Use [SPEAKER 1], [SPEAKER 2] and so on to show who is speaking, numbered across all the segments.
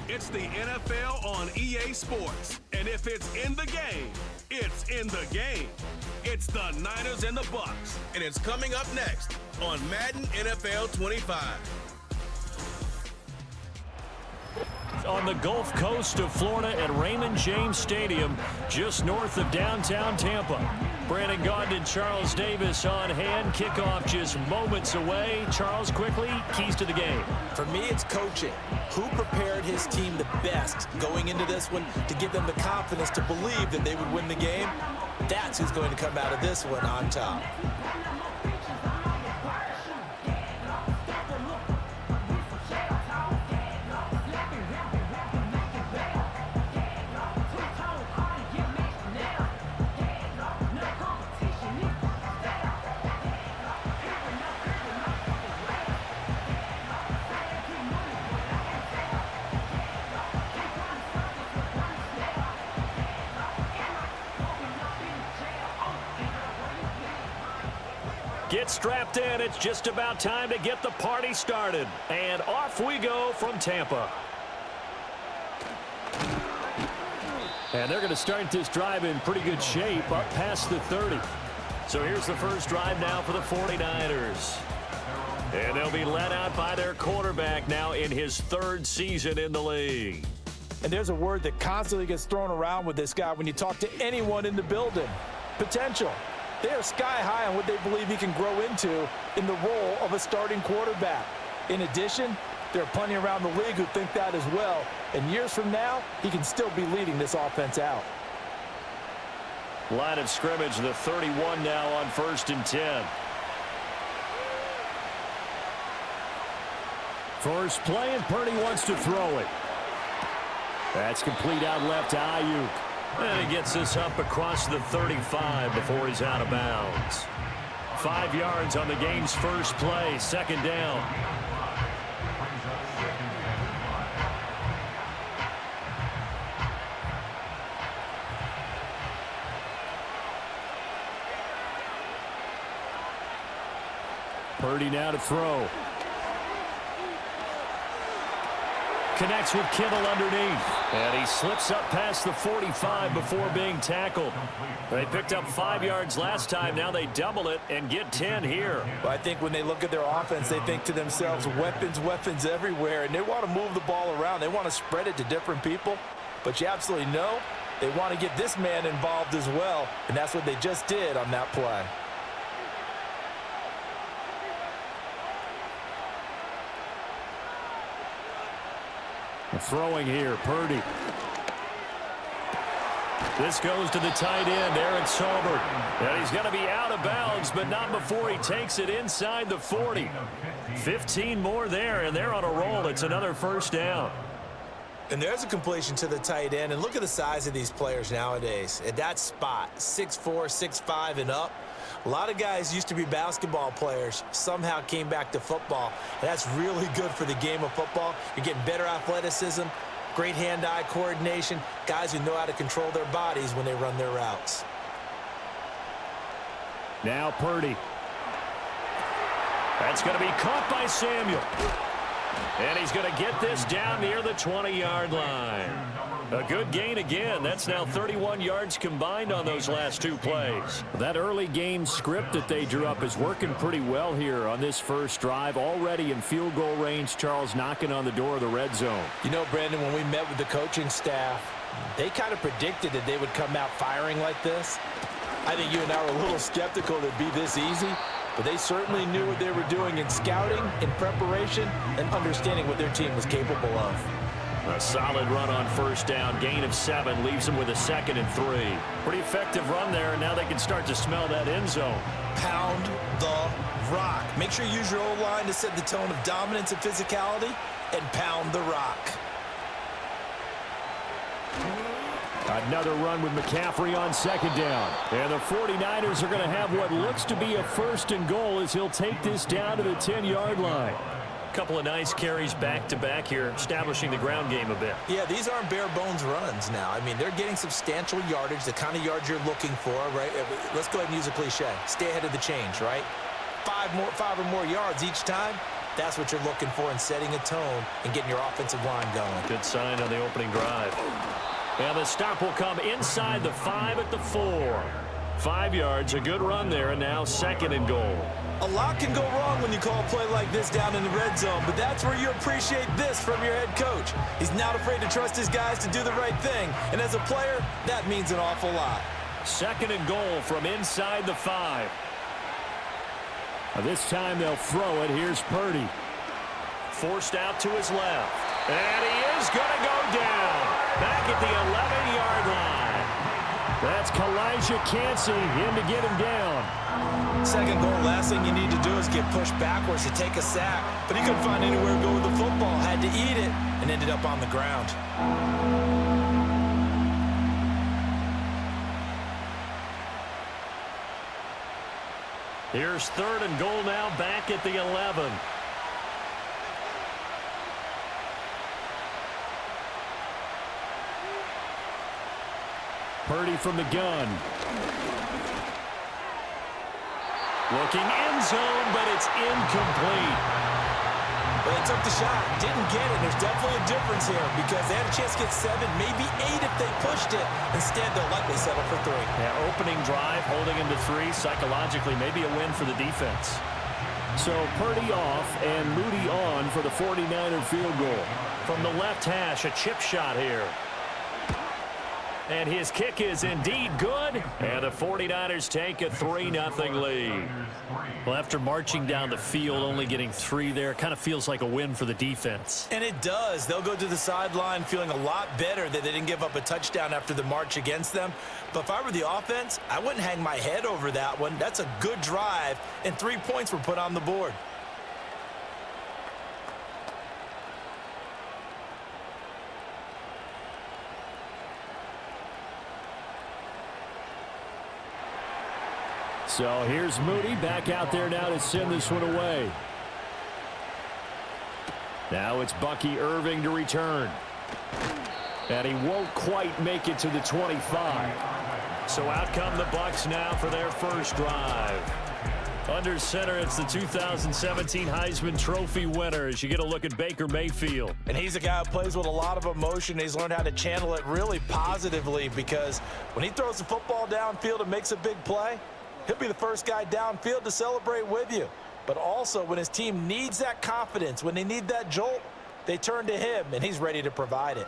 [SPEAKER 1] It's the NFL on EA Sports. And if it's in the game, it's in the game. It's the Niners and the Bucs. And it's coming up next on Madden NFL 25.
[SPEAKER 2] On the Gulf Coast of Florida at Raymond James Stadium, just north of downtown Tampa. Brandon Gaudin and Charles Davis on hand. Kickoff just moments away. Charles, quickly, keys to the game.
[SPEAKER 3] For me, it's coaching. Who prepared his team the best going into this one to give them the confidence to believe that they would win the game? That's who's going to come out of this one on top.
[SPEAKER 2] Get strapped in. It's just about time to get the party started. And off we go from Tampa. And they're going to start this drive in pretty good shape up past the 30. So here's the first drive now for the 49ers. And they'll be led out by their quarterback now in his third season in the league.
[SPEAKER 3] And there's a word that constantly gets thrown around with this guy when you talk to anyone in the building. Potential. They are sky high on what they believe he can grow into in the role of a starting quarterback. In addition, there are plenty around the league who think that as well. And years from now, he can still be leading this offense out.
[SPEAKER 2] Line of scrimmage, the 31 now on 1st and 10. First play, and Purdy wants to throw it. That's complete out left to Ayuk. And he gets this up across the 35 before he's out of bounds. 5 yards on the game's first play, second down. Purdy now to throw. Connects with Kittle underneath. And he slips up past the 45 before being tackled. They picked up 5 yards last time. Now they double it and get 10 here.
[SPEAKER 3] Well, I think when they look at their offense, they think to themselves, weapons, weapons everywhere. And they want to move the ball around. They want to spread it to different people. But you absolutely know they want to get this man involved as well. And that's what they just did on that play.
[SPEAKER 2] Throwing here, Purdy. This goes to the tight end, Aaron Salbert. And he's going to be out of bounds, but not before he takes it inside the 40. 15 more there, and they're on a roll. It's another first down.
[SPEAKER 3] And there's a completion to the tight end. And look at the size of these players nowadays. At that spot, 6'4", 6'5", and up. A lot of guys used to be basketball players, somehow came back to football. And that's really good for the game of football. You're getting better athleticism, great hand-eye coordination, guys who know how to control their bodies when they run their routes.
[SPEAKER 2] Now Purdy. That's going to be caught by Samuel. And he's going to get this down near the 20-yard line. A good gain again. That's now 31 yards combined on those last 2 plays. That early game script that they drew up is working pretty well here on this first drive. Already in field goal range, Charles knocking on the door of the red zone.
[SPEAKER 3] You know, Brandon, when we met with the coaching staff, they kind of predicted that they would come out firing like this. I think you and I were a little skeptical that it'd be this easy. But they certainly knew what they were doing in scouting, in preparation, and understanding what their team was capable of.
[SPEAKER 2] A solid run on first down. Gain of 7 leaves them with a 2nd and 3. Pretty effective run there, and now they can start to smell that end zone.
[SPEAKER 3] Pound the rock. Make sure you use your O-line to set the tone of dominance and physicality, and pound the rock.
[SPEAKER 2] Another run with McCaffrey on 2nd down. And the 49ers are going to have what looks to be a 1st and goal as he'll take this down to the 10-yard line. Couple of nice carries back-to-back here, establishing the ground game a bit.
[SPEAKER 3] Yeah, these aren't bare-bones runs now. I mean, they're getting substantial yardage, the kind of yards you're looking for, right? Let's go ahead and use a cliche. Stay ahead of the change, right? 5 or more yards each time. That's what you're looking for in setting a tone and getting your offensive line going.
[SPEAKER 2] Good sign on the opening drive. And the stop will come inside the 5 at the 4. 5 yards, a good run there, and now 2nd and goal.
[SPEAKER 3] A lot can go wrong when you call a play like this down in the red zone, but that's where you appreciate this from your head coach. He's not afraid to trust his guys to do the right thing, and as a player, that means an awful lot.
[SPEAKER 2] 2nd and goal from inside the 5. This time they'll throw it. Here's Purdy. Forced out to his left. And he is going to go down. Back at the 11-yard line. That's Kalijah Cansey in to get him down.
[SPEAKER 3] 2nd goal, last thing you need to do is get pushed backwards to take a sack. But he couldn't find anywhere to go with the football. Had to eat it and ended up on the ground.
[SPEAKER 2] Here's 3rd and goal now, back at the 11. Purdy from the gun. Looking end zone, but it's incomplete.
[SPEAKER 3] Well, they took the shot, didn't get it. There's definitely a difference here because they had a chance to get 7, maybe 8 if they pushed it. Instead, they'll likely settle for 3.
[SPEAKER 2] Yeah, opening drive, holding him to 3, psychologically, maybe a win for the defense. So Purdy off and Moody on for the 49er field goal. From the left hash, a chip shot here. And his kick is indeed good. And the 49ers take a 3-0 lead. Well, after marching down the field, only getting 3 there, kind of feels like a win for the defense.
[SPEAKER 3] And it does. They'll go to the sideline feeling a lot better that they didn't give up a touchdown after the march against them. But if I were the offense, I wouldn't hang my head over that one. That's a good drive, and 3 points were put on the board.
[SPEAKER 2] So here's Moody back out there now to send this one away. Now it's Bucky Irving to return. And he won't quite make it to the 25. So out come the Bucs now for their first drive. Under center, it's the 2017 Heisman Trophy winner as you get a look at Baker Mayfield.
[SPEAKER 3] And he's a guy who plays with a lot of emotion. He's learned how to channel it really positively because when he throws the football downfield and makes a big play, he'll be the first guy downfield to celebrate with you. But also, when his team needs that confidence, when they need that jolt, they turn to him, and he's ready to provide it.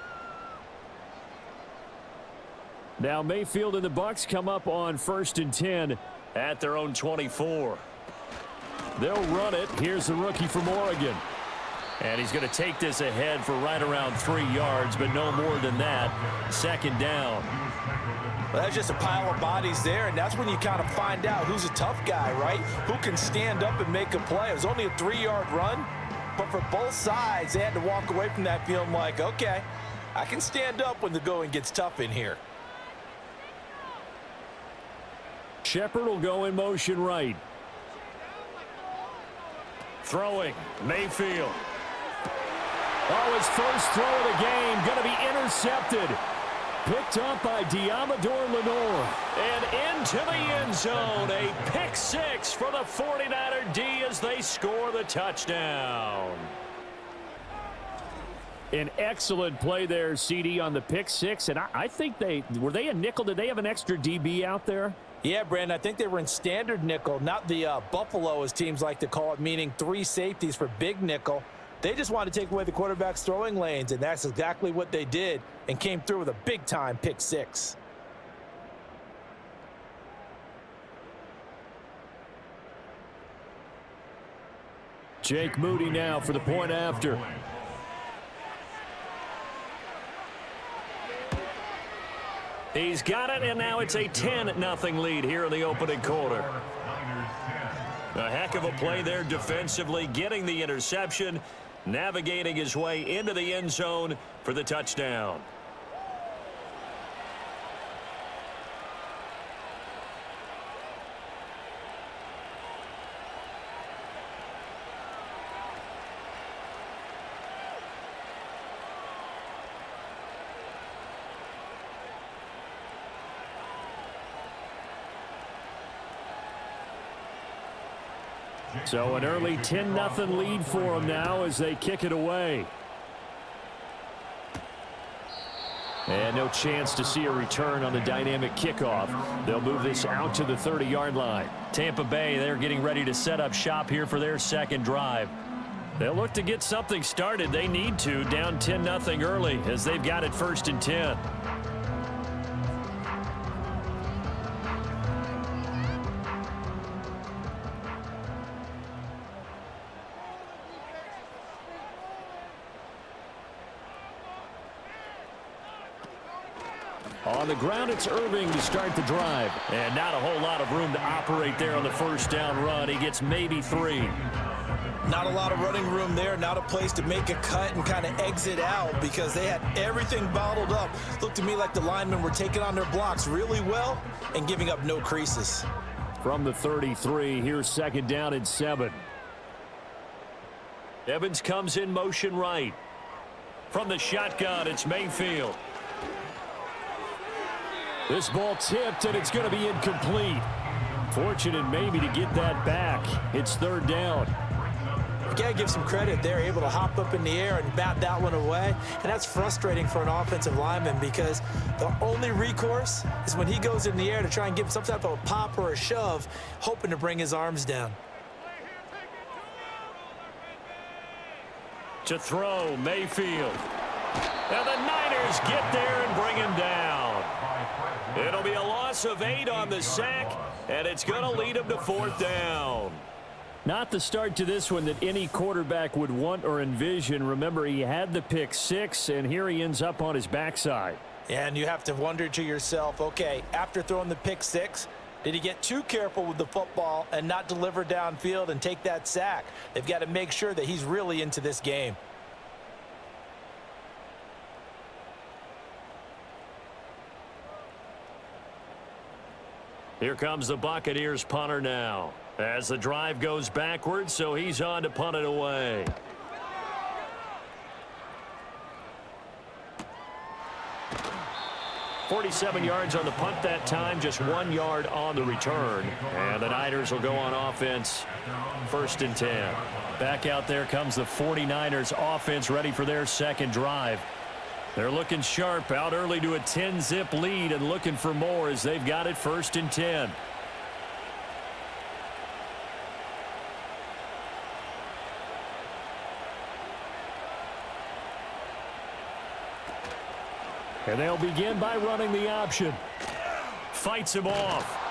[SPEAKER 2] Now Mayfield and the Bucs come up on 1st and 10 at their own 24. They'll run it. Here's the rookie from Oregon. And he's going to take this ahead for right around 3 yards, but no more than that. 2nd down.
[SPEAKER 3] Well, that's just a pile of bodies there, and that's when you kind of find out who's a tough guy, right? Who can stand up and make a play. It was only a 3-yard run, but for both sides, they had to walk away from that feeling like, okay, I can stand up when the going gets tough in here.
[SPEAKER 2] Shepard will go in motion right. Throwing, Mayfield. Oh, his first throw of the game, going to be intercepted. Picked up by Diamador Lenore. And into the end zone, a pick 6 for the 49er D as they score the touchdown. An excellent play there, CD, on the pick 6. And I think were they a nickel? Did they have an extra DB out there?
[SPEAKER 3] Yeah, Brandon, I think they were in standard nickel, not the Buffalo, as teams like to call it, meaning 3 safeties for big nickel. They just wanted to take away the quarterback's throwing lanes, and that's exactly what they did and came through with a big-time pick 6.
[SPEAKER 2] Jake Moody now for the point after. He's got it, and now it's a 10-0 lead here in the opening quarter. A heck of a play there defensively, getting the interception, navigating his way into the end zone for the touchdown. So an early 10-0 lead for them now as they kick it away. And no chance to see a return on the dynamic kickoff. They'll move this out to the 30-yard line. Tampa Bay, they're getting ready to set up shop here for their second drive. They'll look to get something started. They need to, down 10-0 early as they've got it 1st and 10. On the ground, it's Irving to start the drive. And not a whole lot of room to operate there on the first down run. He gets maybe 3.
[SPEAKER 3] Not a lot of running room there. Not a place to make a cut and kind of exit out because they had everything bottled up. Looked to me like the linemen were taking on their blocks really well and giving up no creases.
[SPEAKER 2] From the 33, here's 2nd down and 7. Evans comes in motion right. From the shotgun, it's Mayfield. This ball tipped, and it's going to be incomplete. Fortunate maybe to get that back. It's 3rd down.
[SPEAKER 3] You got to give some credit. They're able to hop up in the air and bat that one away. And that's frustrating for an offensive lineman because the only recourse is when he goes in the air to try and give some type of a pop or a shove, hoping to bring his arms down.
[SPEAKER 2] To throw, Mayfield. And the Niners get there and bring him down. It'll be a loss of 8 on the sack, and it's going to lead him to 4th down. Not the start to this one that any quarterback would want or envision. Remember, he had the pick 6, and here he ends up on his backside.
[SPEAKER 3] And you have to wonder to yourself, okay, after throwing the pick 6, did he get too careful with the football and not deliver downfield and take that sack? They've got to make sure that he's really into this game.
[SPEAKER 2] Here comes the Buccaneers punter now. As the drive goes backwards, so he's on to punt it away. $47 yards on the punt that time, just 1 yard on the return. And the Niners will go on offense, 1st and 10. Back out there comes the 49ers offense ready for their second drive. They're looking sharp, out early to a 10-zip lead and looking for more as they've got it 1st and 10. And they'll begin by running the option. Fights him off.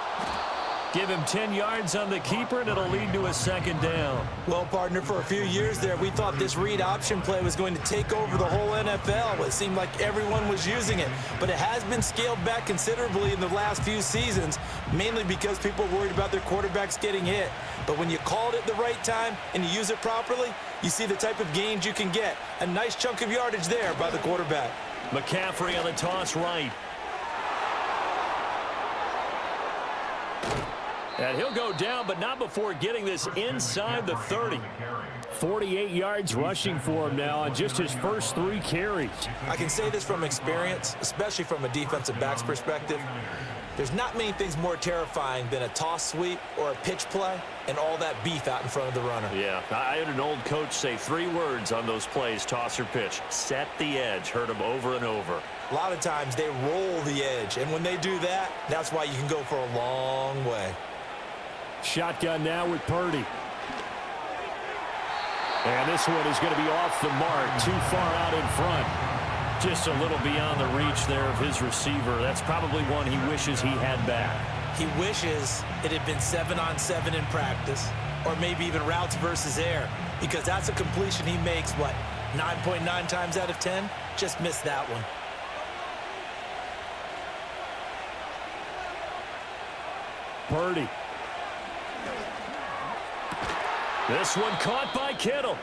[SPEAKER 2] Give him 10 yards on the keeper, and it'll lead to a 2nd down.
[SPEAKER 3] Well, partner, for a few years there, we thought this read option play was going to take over the whole NFL. It seemed like everyone was using it, but it has been scaled back considerably in the last few seasons, mainly because people are worried about their quarterbacks getting hit. But when you call it at the right time and you use it properly, you see the type of gains you can get. A nice chunk of yardage there by the quarterback.
[SPEAKER 2] McCaffrey on the toss right. And he'll go down, but not before getting this inside the 30. 48 yards rushing for him now on just his first 3 carries.
[SPEAKER 3] I can say this from experience, especially from a defensive back's perspective. There's not many things more terrifying than a toss sweep or a pitch play and all that beef out in front of the runner.
[SPEAKER 2] Yeah, I had an old coach say 3 words on those plays, toss or pitch. Set the edge. Heard him over and over.
[SPEAKER 3] A lot of times they roll the edge, and when they do that, that's why you can go for a long way.
[SPEAKER 2] Shotgun now with Purdy. And this one is going to be off the mark, too far out in front. Just a little beyond the reach there of his receiver. That's probably one he wishes he had back.
[SPEAKER 3] He wishes it had been 7-on-7 in practice, or maybe even routes versus air, because that's a completion he makes, 9.9 times out of 10? Just missed that one.
[SPEAKER 2] Purdy. This one caught by Kittle.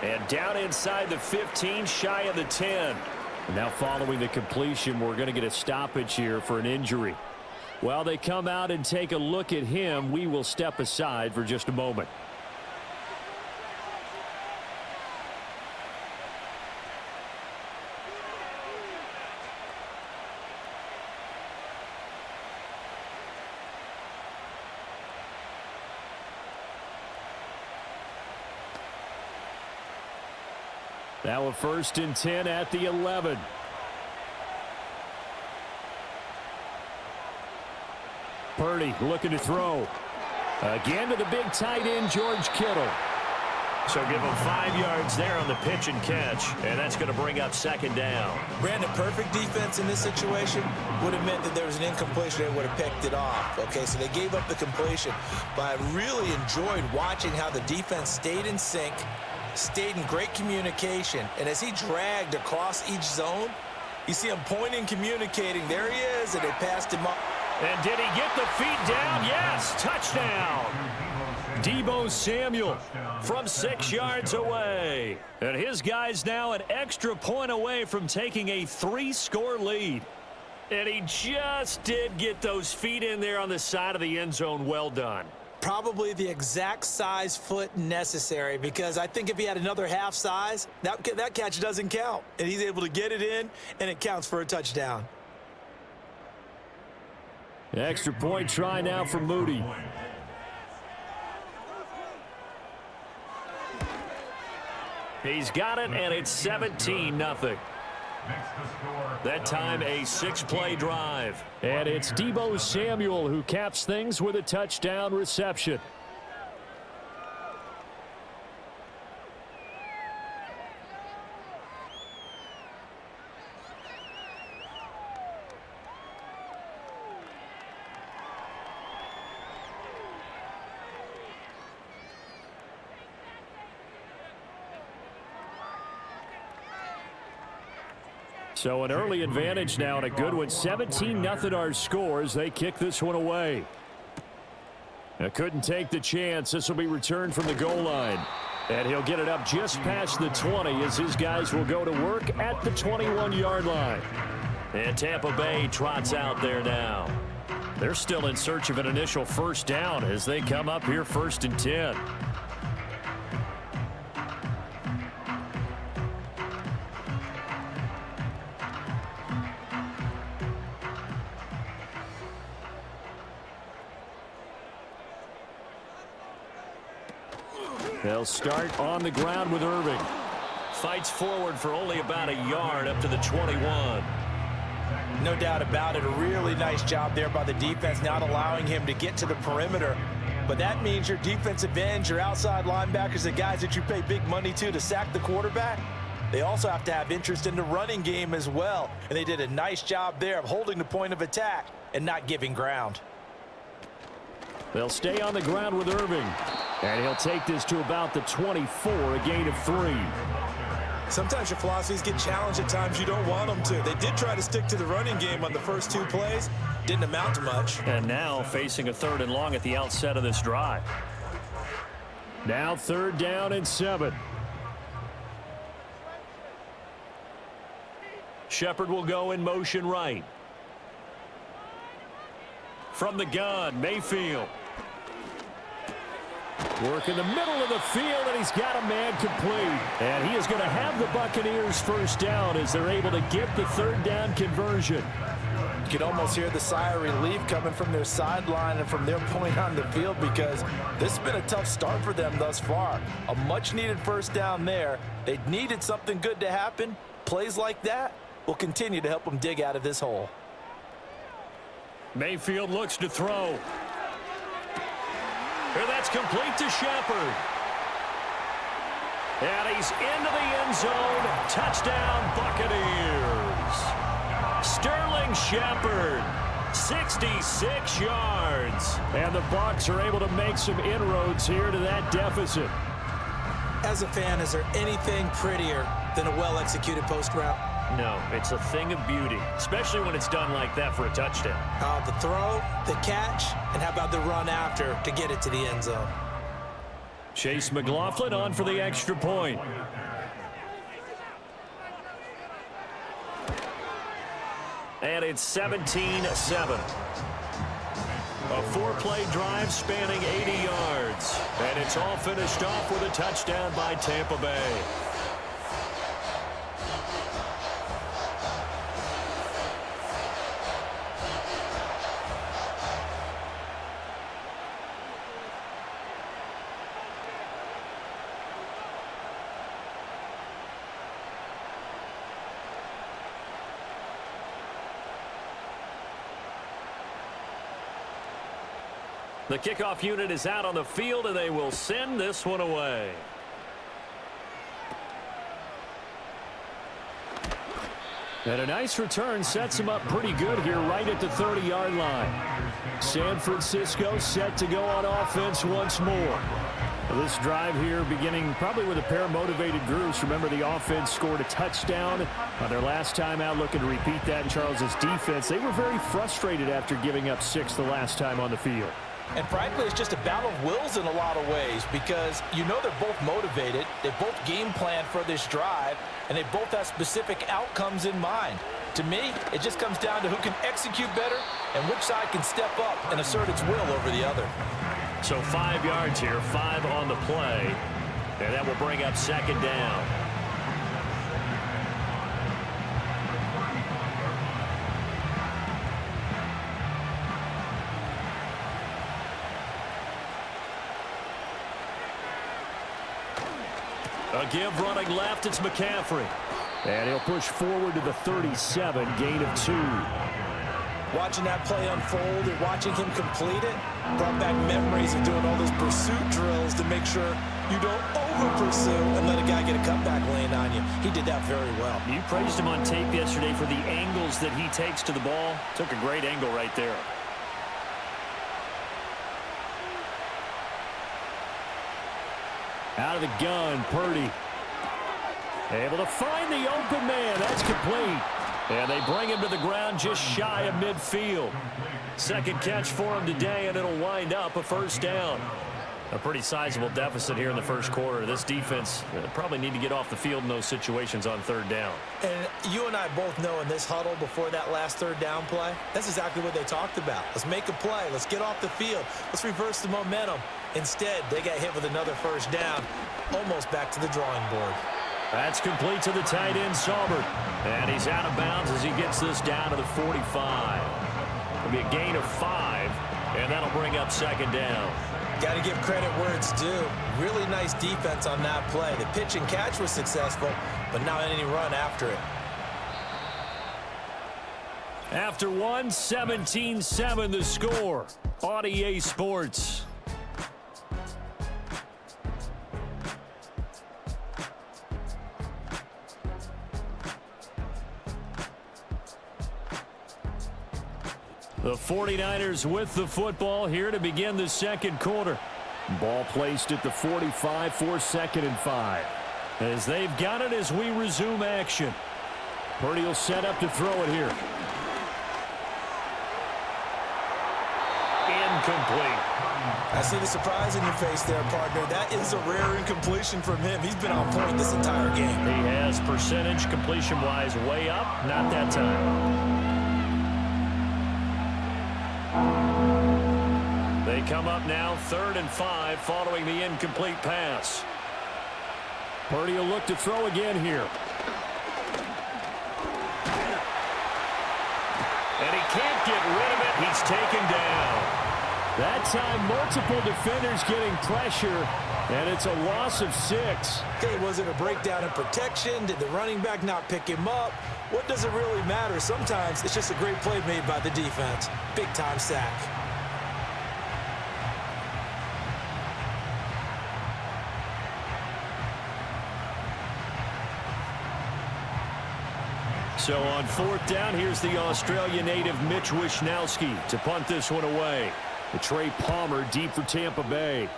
[SPEAKER 2] And down inside the 15, shy of the 10. And now following the completion, we're going to get a stoppage here for an injury. While they come out and take a look at him, we will step aside for just a moment. Now a 1st and 10 at the 11. Purdy looking to throw. Again to the big tight end, George Kittle. So give him 5 yards there on the pitch and catch, and that's going to bring up 2nd down.
[SPEAKER 3] Brandon, perfect defense in this situation would have meant that there was an incompletion. They would have picked it off. Okay, so they gave up the completion, but I really enjoyed watching how the defense stayed in sync, stayed in great communication, and as he dragged across each zone, you see him pointing, communicating. There he is, and they passed him up.
[SPEAKER 2] And did he get the feet down? Yes, touchdown. Deebo Samuel from 6 yards away. And his guy's now an extra point away from taking a 3-score lead. And he just did get those feet in there on the side of the end zone. Well done.
[SPEAKER 3] Probably the exact size foot necessary, because I think if he had another half size, that catch doesn't count. And he's able to get it in, and it counts for a touchdown.
[SPEAKER 2] Extra point try now for Moody. He's got it, and it's 17-0. That time a 6-play drive. And it's Deebo Samuel who caps things with a touchdown reception. So an early advantage now and a good one. 17-0 our scores. They kick this one away. Couldn't take the chance. This will be returned from the goal line. And he'll get it up just past the 20 as his guys will go to work at the 21-yard line. And Tampa Bay trots out there now. They're still in search of an initial 1st down as they come up here 1st and 10. They'll start on the ground with Irving. Fights forward for only about a yard up to the 21.
[SPEAKER 3] No doubt about it. A really nice job there by the defense, not allowing him to get to the perimeter. But that means your defensive ends, your outside linebackers, the guys that you pay big money to sack the quarterback, they also have to have interest in the running game as well. And they did a nice job there of holding the point of attack and not giving ground.
[SPEAKER 2] They'll stay on the ground with Irving. And he'll take this to about the 24, a gain of 3.
[SPEAKER 3] Sometimes your philosophies get challenged at times you don't want them to. They did try to stick to the running game on the first 2 plays. Didn't amount to much.
[SPEAKER 2] And now facing a 3rd and long at the outset of this drive. Now 3rd down and 7. Shepard will go in motion right. From the gun, Mayfield. Work in the middle of the field, and he's got a man complete. And he is going to have the Buccaneers 1st down as they're able to get the 3rd down conversion.
[SPEAKER 3] You can almost hear the sigh of relief coming from their sideline and from their point on the field, because this has been a tough start for them thus far. A much-needed 1st down there. They needed something good to happen. Plays like that will continue to help them dig out of this hole.
[SPEAKER 2] Mayfield looks to throw. And that's complete to Shepard. And he's into the end zone. Touchdown, Buccaneers. Sterling Shepard, 66 yards. And the Bucs are able to make some inroads here to that deficit.
[SPEAKER 3] As a fan, is there anything prettier than a well-executed post route?
[SPEAKER 2] No, it's a thing of beauty, especially when it's done like that for a touchdown.
[SPEAKER 3] The throw, the catch, and how about the run after to get it to the end zone?
[SPEAKER 2] Chase McLaughlin on for the extra point. And it's 17-7. A 4-play drive spanning 80 yards. And it's all finished off with a touchdown by Tampa Bay. The kickoff unit is out on the field, and they will send this one away. And a nice return sets him up pretty good here right at the 30-yard line. San Francisco set to go on offense once more. This drive here beginning probably with a pair of motivated groups. Remember, the offense scored a touchdown on their last time out, looking to repeat that in Charles's defense. They were very frustrated after giving up 6 the last time on the field.
[SPEAKER 3] And frankly, it's just a battle of wills in a lot of ways because you know they're both motivated. They both game plan for this drive, and they both have specific outcomes in mind. To me, it just comes down to who can execute better and which side can step up and assert its will over the other.
[SPEAKER 2] So 5 yards here, 5 on the play, and that will bring up second down. A give running left, it's McCaffrey. And he'll push forward to the 37, gain of 2.
[SPEAKER 3] Watching that play unfold and watching him complete it brought back memories of doing all those pursuit drills to make sure you don't over-pursue and let a guy get a cutback lane on you. He did that very well.
[SPEAKER 2] You praised him on tape yesterday for the angles that he takes to the ball. Took a great angle right there. Out of the gun, Purdy. Able to find the open man. That's complete. And they bring him to the ground just shy of midfield. Second catch for him today, and it'll wind up a first down. A pretty sizable deficit here in the first quarter. This defense probably need to get off the field in those situations on third down.
[SPEAKER 3] And you and I both know in this huddle before that last third down play, that's exactly what they talked about. Let's make a play. Let's get off the field. Let's reverse the momentum. Instead, they got hit with another first down, almost back to the drawing board.
[SPEAKER 2] That's complete to the tight end, Saubert. And he's out of bounds as he gets this down to the 45. It'll be a gain of 5, and that'll bring up second down.
[SPEAKER 3] Got to give credit where it's due. Really nice defense on that play. The pitch and catch was successful, but not any run after it.
[SPEAKER 2] After one, 17-7 the score on EA Sports. The 49ers with the football here to begin the second quarter. Ball placed at the 45 for second and 5. As they've got it as we resume action. Purdy will set up to throw it here. Incomplete.
[SPEAKER 3] I see the surprise in your face there, partner. That is a rare incompletion from him. He's been on point this entire game.
[SPEAKER 2] He has percentage completion-wise way up. Not that time. They come up now, 3rd and 5, following the incomplete pass. Purdy will look to throw again here. And he can't get rid of it. He's taken down. That time, multiple defenders getting pressure, and it's a loss of 6.
[SPEAKER 3] Okay, was it a breakdown in protection? Did the running back not pick him up? What does it really matter? Sometimes it's just a great play made by the defense. Big-time sack.
[SPEAKER 2] So on 4th down, here's the Australia native Mitch Wishnowsky to punt this one away. The Trey Palmer deep for Tampa Bay.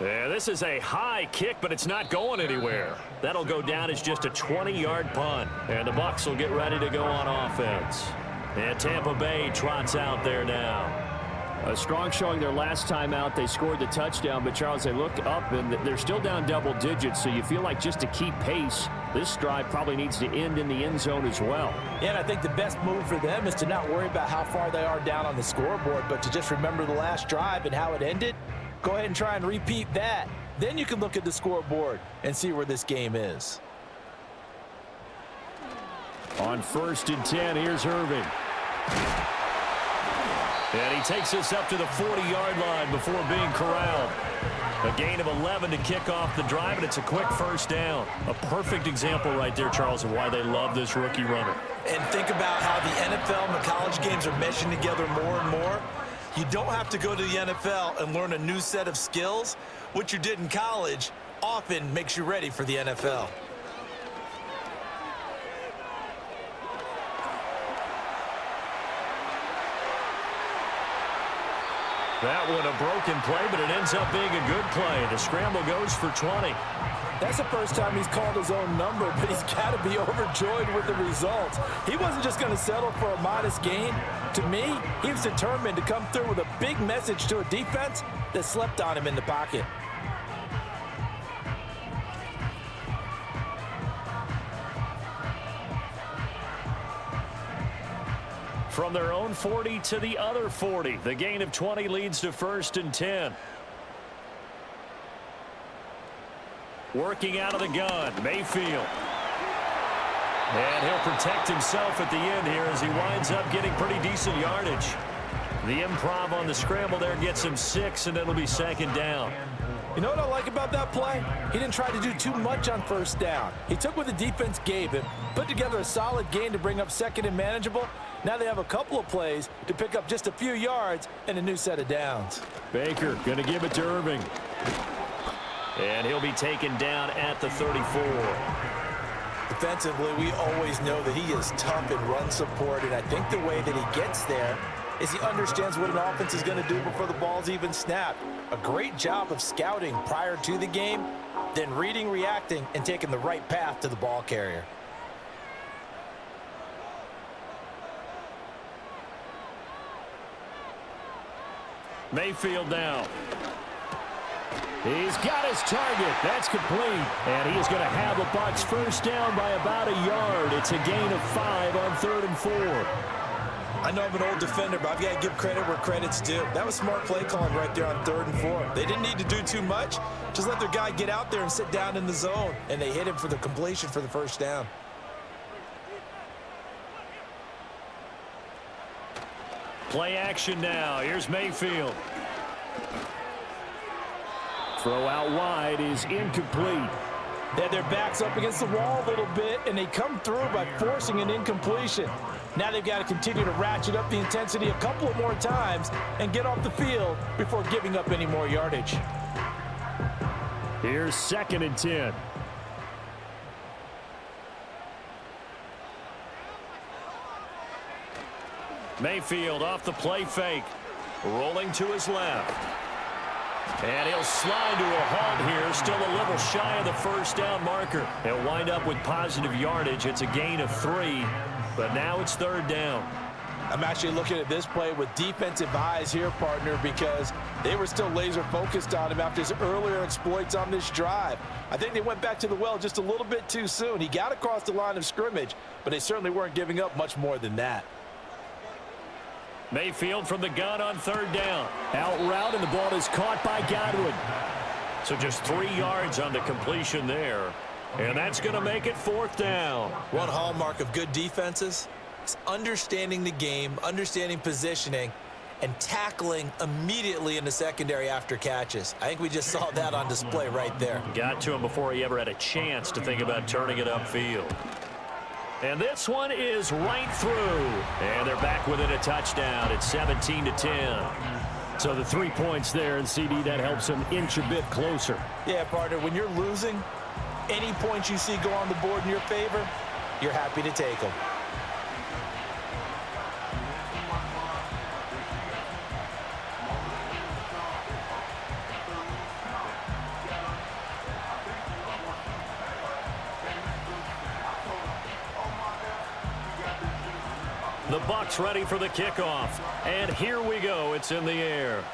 [SPEAKER 2] Yeah, this is a high kick, but it's not going anywhere. That'll go down as just a 20-yard punt. And the Bucs will get ready to go on offense. And Tampa Bay trots out there now. A strong showing their last time out. They scored the touchdown, but Charles, they look up and they're still down double digits, so you feel like just to keep pace, this drive probably needs to end in the end zone as well.
[SPEAKER 3] Yeah, and I think the best move for them is to not worry about how far they are down on the scoreboard, but to just remember the last drive and how it ended. Go ahead and try and repeat that. Then you can look at the scoreboard and see where this game is.
[SPEAKER 2] On 1st and 10, here's Irving. And he takes us up to the 40-yard line before being corralled. A gain of 11 to kick off the drive, and it's a quick first down. A perfect example right there, Charles, of why they love this rookie runner.
[SPEAKER 3] And think about how the NFL and the college games are meshing together more and more. You don't have to go to the NFL and learn a new set of skills. What you did in college often makes you ready for the NFL.
[SPEAKER 2] That one a broken play, but it ends up being a good play. The scramble goes for 20.
[SPEAKER 4] That's the first time he's called his own number, but he's got to be overjoyed with the results. He wasn't just going to settle for a modest gain. To me, he was determined to come through with a big message to a defense that slept on him in the pocket.
[SPEAKER 2] From their own 40 to the other 40. The gain of 20 leads to 1st and 10. Working out of the gun, Mayfield. And he'll protect himself at the end here as he winds up getting pretty decent yardage. The improv on the scramble there gets him 6, and it'll be 2nd down.
[SPEAKER 4] You know what I like about that play? He didn't try to do too much on 1st down. He took what the defense gave him, put together a solid gain to bring up 2nd and manageable. Now they have a couple of plays to pick up just a few yards and a new set of downs.
[SPEAKER 2] Baker going to give it to Irving. And he'll be taken down at the 34.
[SPEAKER 3] Defensively, we always know that he is tough in run support, and I think the way that he gets there is he understands what an offense is going to do before the ball's even snapped. A great job of scouting prior to the game, then reading, reacting, and taking the right path to the ball carrier.
[SPEAKER 2] Mayfield now. He's got his target. That's complete. And he is going to have the Bucs 1st down by about a yard. It's a gain of 5 on 3rd and 4.
[SPEAKER 3] I know I'm an old defender, but I've got to give credit where credit's due. That was smart play calling right there on 3rd and 4. They didn't need to do too much. Just let their guy get out there and sit down in the zone. And they hit him for the completion for the 1st down.
[SPEAKER 2] Play action now. Here's Mayfield. Throw out wide is incomplete.
[SPEAKER 4] They had their backs up against the wall a little bit, and they come through by forcing an incompletion. Now they've got to continue to ratchet up the intensity a couple of more times and get off the field before giving up any more yardage.
[SPEAKER 2] Here's 2nd and 10. Mayfield off the play fake. Rolling to his left. And he'll slide to a halt here. Still a little shy of the 1st down marker. He'll wind up with positive yardage. It's a gain of 3. But now it's 3rd down.
[SPEAKER 4] I'm actually looking at this play with defensive eyes here, partner, because they were still laser focused on him after his earlier exploits on this drive. I think they went back to the well just a little bit too soon. He got across the line of scrimmage, but they certainly weren't giving up much more than that.
[SPEAKER 2] Mayfield from the gun on 3rd down. Out route, and the ball is caught by Godwin. So just 3 yards on the completion there. And that's going to make it 4th down.
[SPEAKER 3] One hallmark of good defenses is understanding the game, understanding positioning, and tackling immediately in the secondary after catches. I think we just saw that on display right there.
[SPEAKER 2] Got to him before he ever had a chance to think about turning it upfield. And this one is right through. And they're back within a touchdown. It's 17-10.
[SPEAKER 5] So the 3 points there, and CD, that helps them inch a bit closer.
[SPEAKER 4] Yeah, partner, when you're losing, any points you see go on the board in your favor, you're happy to take them.
[SPEAKER 2] The Bucs ready for the kickoff. And here we go. It's in the air.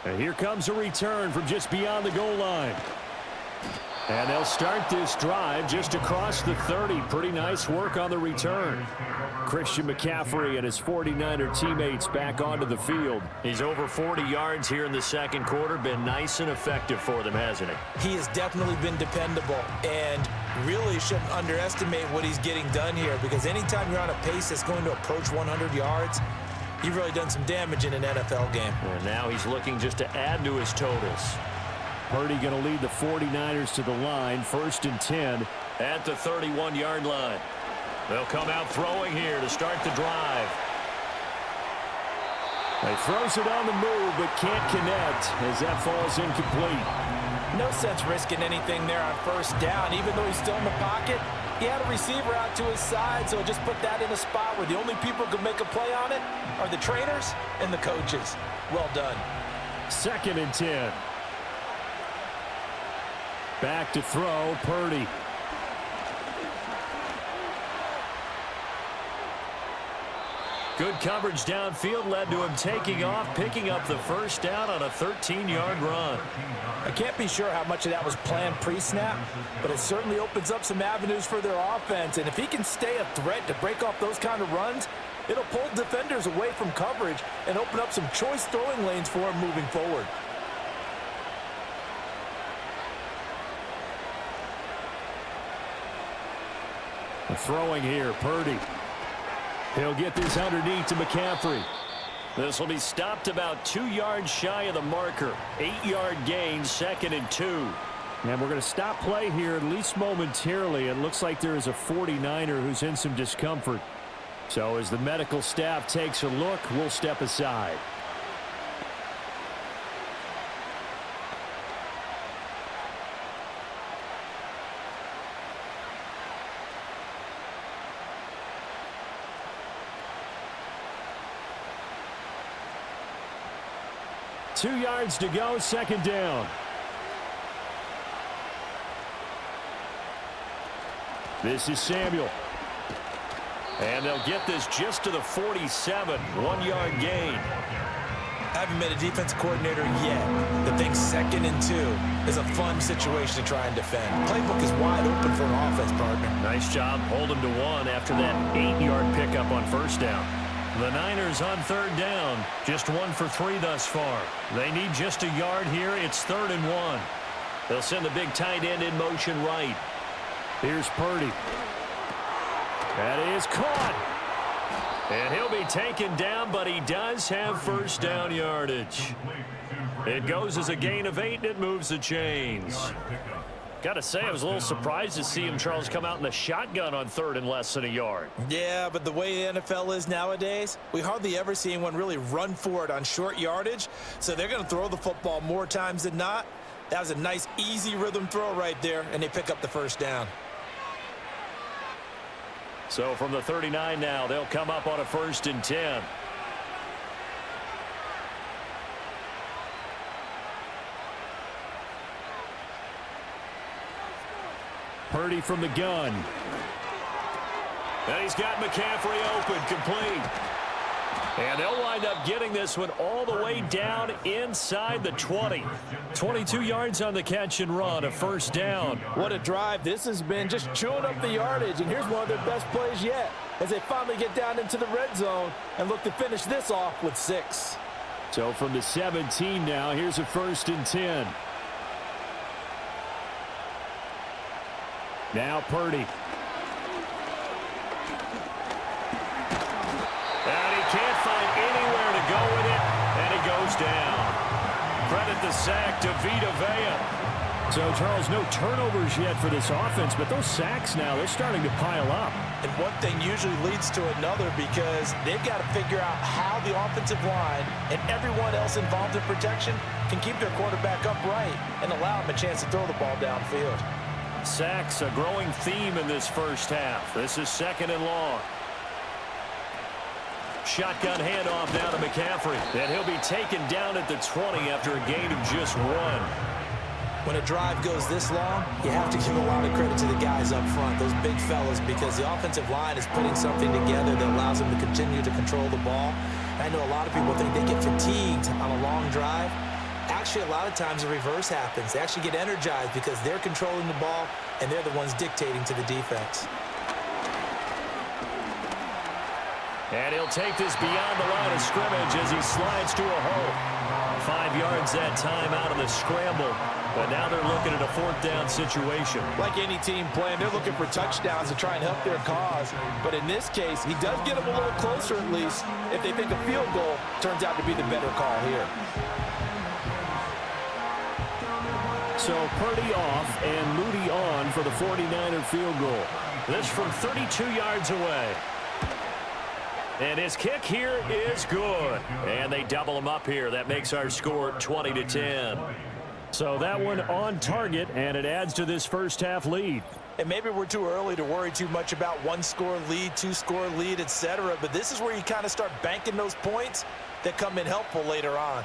[SPEAKER 5] And here comes a return from just beyond the goal line. And they'll start this drive just across the 30. Pretty nice work on the return. Christian McCaffrey and his 49er teammates back onto the field.
[SPEAKER 2] He's over 40 yards here in the 2nd quarter. Been nice and effective for them, hasn't he?
[SPEAKER 3] He has definitely been dependable, and really shouldn't underestimate what he's getting done here, because anytime you're on a pace that's going to approach 100 yards, you've really done some damage in an NFL game.
[SPEAKER 2] And now he's looking just to add to his totals.
[SPEAKER 5] Purdy going to lead the 49ers to the line, 1st and 10.
[SPEAKER 2] At the 31-yard line. They'll come out throwing here to start the drive.
[SPEAKER 5] He throws it on the move, but can't connect as that falls incomplete.
[SPEAKER 4] No sense risking anything there on first down. Even though he's still in the pocket, he had a receiver out to his side, so just put that in a spot where the only people who can make a play on it are the trainers and the coaches. Well done.
[SPEAKER 5] 2nd and 10. Back to throw, Purdy. Good coverage downfield led to him taking off, picking up the first down on a 13-yard run.
[SPEAKER 4] I can't be sure how much of that was planned pre-snap, but it certainly opens up some avenues for their offense. And if he can stay a threat to break off those kind of runs, it'll pull defenders away from coverage and open up some choice throwing lanes for him moving forward.
[SPEAKER 5] Throwing here, Purdy. He'll get this underneath to McCaffrey. This will be stopped about 2 yards shy of the marker. 8-yard gain, 2nd and 2. And we're going to stop play here at least momentarily. It looks like there is a 49er who's in some discomfort. So as the medical staff takes a look, we'll step aside. Two yards to go, 2nd down. This is Samuel. And they'll get this just to the 47, 1-yard gain.
[SPEAKER 3] I haven't been a defensive coordinator yet that thinks 2nd and 2 is a fun situation to try and defend. Playbook is wide open for an offense, partner.
[SPEAKER 2] Nice job holding to 1 after that 8-yard pickup on first down. The Niners on 3rd down, just 1 for 3 thus far. They need just a yard here. It's 3rd and 1. They'll send the big tight end in motion right.
[SPEAKER 5] Here's Purdy. That is caught.
[SPEAKER 2] And he'll be taken down, but he does have first down yardage. It goes as a gain of 8, and it moves the chains. Got to say, I was a little surprised to see him, Charles, come out in the shotgun on 3rd and less than a yard.
[SPEAKER 3] Yeah, but the way the NFL is nowadays, we hardly ever see anyone really run for it on short yardage. So they're going to throw the football more times than not. That was a nice, easy rhythm throw right there, and they pick up the first down.
[SPEAKER 2] So from the 39 now, they'll come up on a 1st and 10.
[SPEAKER 5] Purdy from the gun.
[SPEAKER 2] And he's got McCaffrey open, complete. And they'll wind up getting this one all the way down inside the 20. 22 yards on the catch and run, a first down.
[SPEAKER 4] What a drive this has been, just chewing up the yardage. And here's one of their best plays yet as they finally get down into the red zone and look to finish this off with 6.
[SPEAKER 5] So from the 17 now, here's a 1st and 10. Now Purdy.
[SPEAKER 2] And he can't find anywhere to go with it, and he goes down. Credit the sack to Vita Vea.
[SPEAKER 5] So, Charles, no turnovers yet for this offense, but those sacks now, they're starting to pile up.
[SPEAKER 3] And one thing usually leads to another because they've got to figure out how the offensive line and everyone else involved in protection can keep their quarterback upright and allow him a chance to throw the ball downfield.
[SPEAKER 2] Sacks, a growing theme in this first half. This is 2nd and long. Shotgun handoff down to McCaffrey. And he'll be taken down at the 20 after a gain of just 1.
[SPEAKER 3] When a drive goes this long, you have to give a lot of credit to the guys up front, those big fellas, because the offensive line is putting something together that allows them to continue to control the ball. I know a lot of people think they get fatigued on a long drive. Actually, a lot of times the reverse happens. They actually get energized because they're controlling the ball and they're the ones dictating to the defense.
[SPEAKER 2] And he'll take this beyond the line of scrimmage as he slides to a hole. 5 yards that time out of the scramble. But now they're looking at a 4th down situation.
[SPEAKER 4] Like any team playing, they're looking for touchdowns to try and help their cause. But in this case, he does get them a little closer at least if they think a field goal turns out to be the better call here.
[SPEAKER 5] So Purdy off and Moody on for the 49er field goal.
[SPEAKER 2] This from 32 yards away. And his kick here is good. And they double him up here. That makes our score 20-10.
[SPEAKER 5] So that one on target, and it adds to this first half lead.
[SPEAKER 3] And maybe we're too early to worry too much about one-score lead, two-score lead, etc. But this is where you kind of start banking those points that come in helpful later on.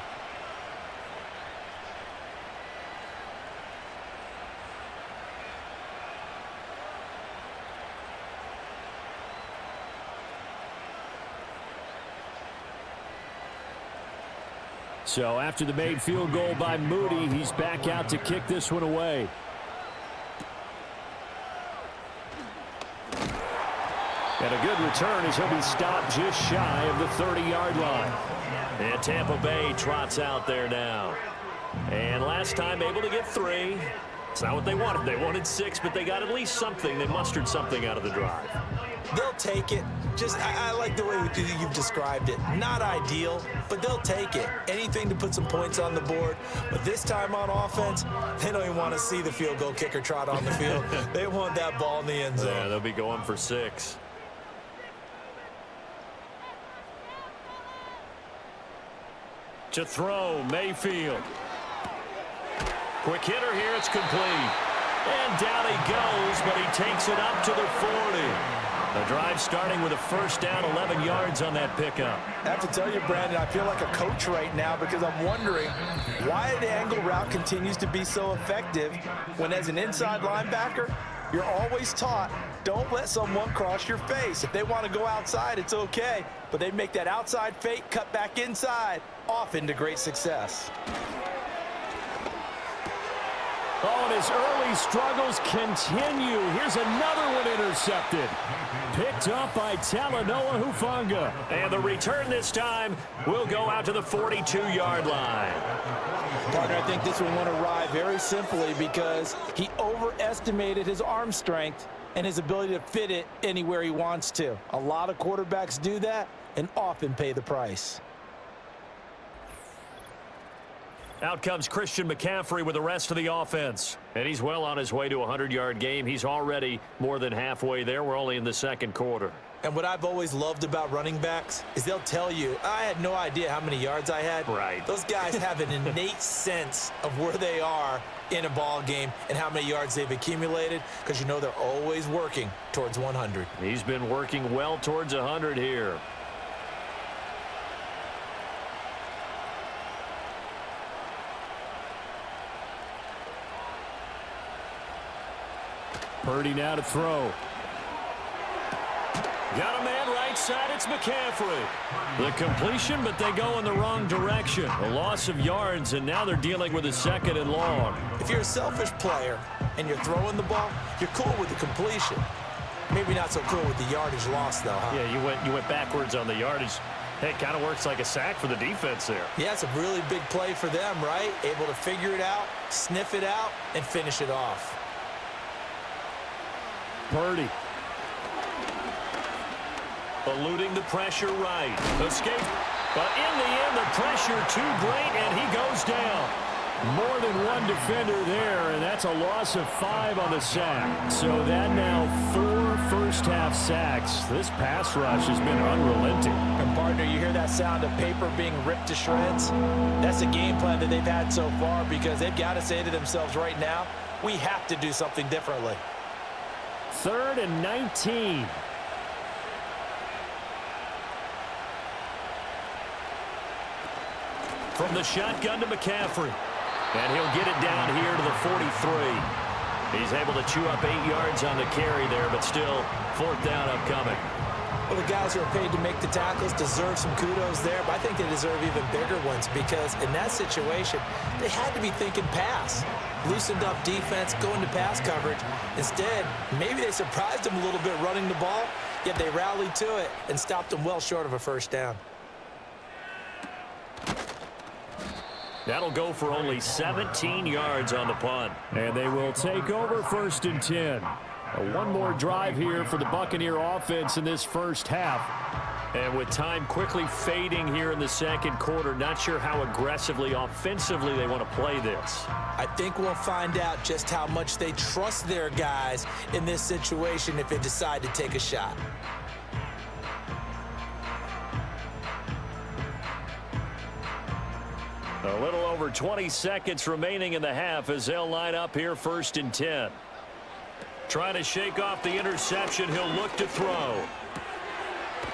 [SPEAKER 5] So after the made field goal by Moody, he's back out to kick this one away. And a good return as he'll be stopped just shy of the 30-yard line.
[SPEAKER 2] And Tampa Bay trots out there now. And last time able to get 3. It's not what they wanted. They wanted 6, but they got at least something. They mustered something out of the drive.
[SPEAKER 3] They'll take it. I like the way you've described it. Not ideal, but they'll take it. Anything to put some points on the board. But this time on offense, they don't even want to see the field goal kicker trot on the field. They want that ball in the end zone.
[SPEAKER 2] Yeah, they'll be going for 6.
[SPEAKER 5] To throw, Mayfield.
[SPEAKER 2] Quick hitter here, it's complete. And down he goes, but he takes it up to the 40. The drive starting with a first down, 11 yards on that pickup.
[SPEAKER 4] I have to tell you, Brandon, I feel like a coach right now because I'm wondering why the angle route continues to be so effective when as an inside linebacker, you're always taught, don't let someone cross your face. If they want to go outside, it's okay. But they make that outside fake, cut back inside, off into great success.
[SPEAKER 5] Oh, and his early struggles continue. Here's another one intercepted. Picked up by Talanoa Hufanga.
[SPEAKER 2] And the return this time will go out to the 42-yard line.
[SPEAKER 4] Partner, I think this one went awry very simply because he overestimated his arm strength and his ability to fit it anywhere he wants to. A lot of quarterbacks do that and often pay the price.
[SPEAKER 2] Out comes Christian McCaffrey with the rest of the offense. And he's well on his way to a 100-yard game. He's already more than halfway there. We're only in the second quarter.
[SPEAKER 3] And what I've always loved about running backs is they'll tell you, I had no idea how many yards I had.
[SPEAKER 2] Right.
[SPEAKER 3] Those guys have an innate sense of where they are in a ball game and how many yards they've accumulated because you know they're always working towards 100.
[SPEAKER 2] He's been working well towards 100 here.
[SPEAKER 5] Purdy now to throw.
[SPEAKER 2] Got a man right side, it's McCaffrey.
[SPEAKER 5] The completion, but they go in the wrong direction. A loss of yards, and now they're dealing with a second and long.
[SPEAKER 3] If you're a selfish player and you're throwing the ball, you're cool with the completion. Maybe not so cool with the yardage loss, though, huh?
[SPEAKER 2] Yeah, you went backwards on the yardage. Hey, it kind of works like a sack for the defense there.
[SPEAKER 3] Yeah, it's a really big play for them, right? Able to figure it out, sniff it out, and finish it off.
[SPEAKER 5] Purdy.
[SPEAKER 2] Eluding the pressure right. Escape. But in the end, the pressure too great, and he goes down.
[SPEAKER 5] More than one defender there, and that's a loss of 5 on the sack. So that now 4 first-half sacks. This pass rush has been unrelenting.
[SPEAKER 4] And partner, you hear that sound of paper being ripped to shreds? That's a game plan that they've had so far because they've got to say to themselves right now, we have to do something differently.
[SPEAKER 5] 3rd and 19.
[SPEAKER 2] From the shotgun to McCaffrey. And he'll get it down here to the 43. He's able to chew up 8 yards on the carry there, but still 4th down upcoming.
[SPEAKER 3] Well, the guys who are paid to make the tackles deserve some kudos there, but I think they deserve even bigger ones because in that situation, they had to be thinking pass. Loosened up defense, going to pass coverage. Instead, maybe they surprised them a little bit running the ball, yet they rallied to it and stopped them well short of a first down.
[SPEAKER 2] That'll go for only 17 yards on the punt.
[SPEAKER 5] And they will take over 1st and 10. One more drive here for the Buccaneer offense in this first half.
[SPEAKER 2] And with time quickly fading here in the second quarter, not sure how aggressively, offensively they want to play this.
[SPEAKER 3] I think we'll find out just how much they trust their guys in this situation if they decide to take a shot.
[SPEAKER 2] A little over 20 seconds remaining in the half as they'll line up here 1st and 10. Trying to shake off the interception. He'll look to throw.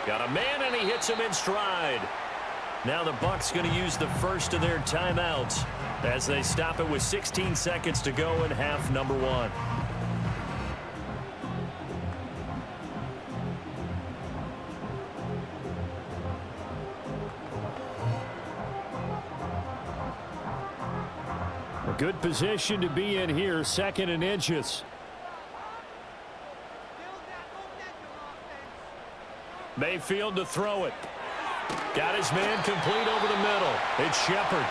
[SPEAKER 2] Got a man, and he hits him in stride. Now the Bucs going to use the first of their timeouts as they stop it with 16 seconds to go in half number 1.
[SPEAKER 5] A good position to be in here, 2nd and inches. Mayfield to throw it. Got his man complete over the middle. It's Shepard.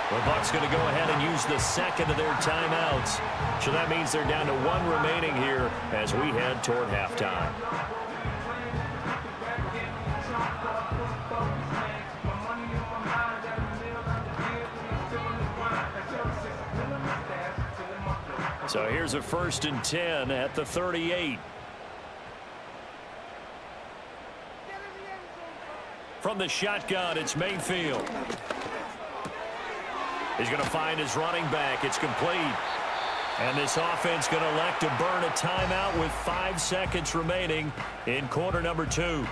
[SPEAKER 5] The Bucs going to go ahead and use the 2nd of their timeouts. So that means they're down to 1 remaining here as we head toward halftime. So here's a 1st and 10 at the 38. From the shotgun, it's Mayfield. He's going to find his running back. It's complete. And this offense going to elect to burn a timeout with 5 seconds remaining in quarter number 2.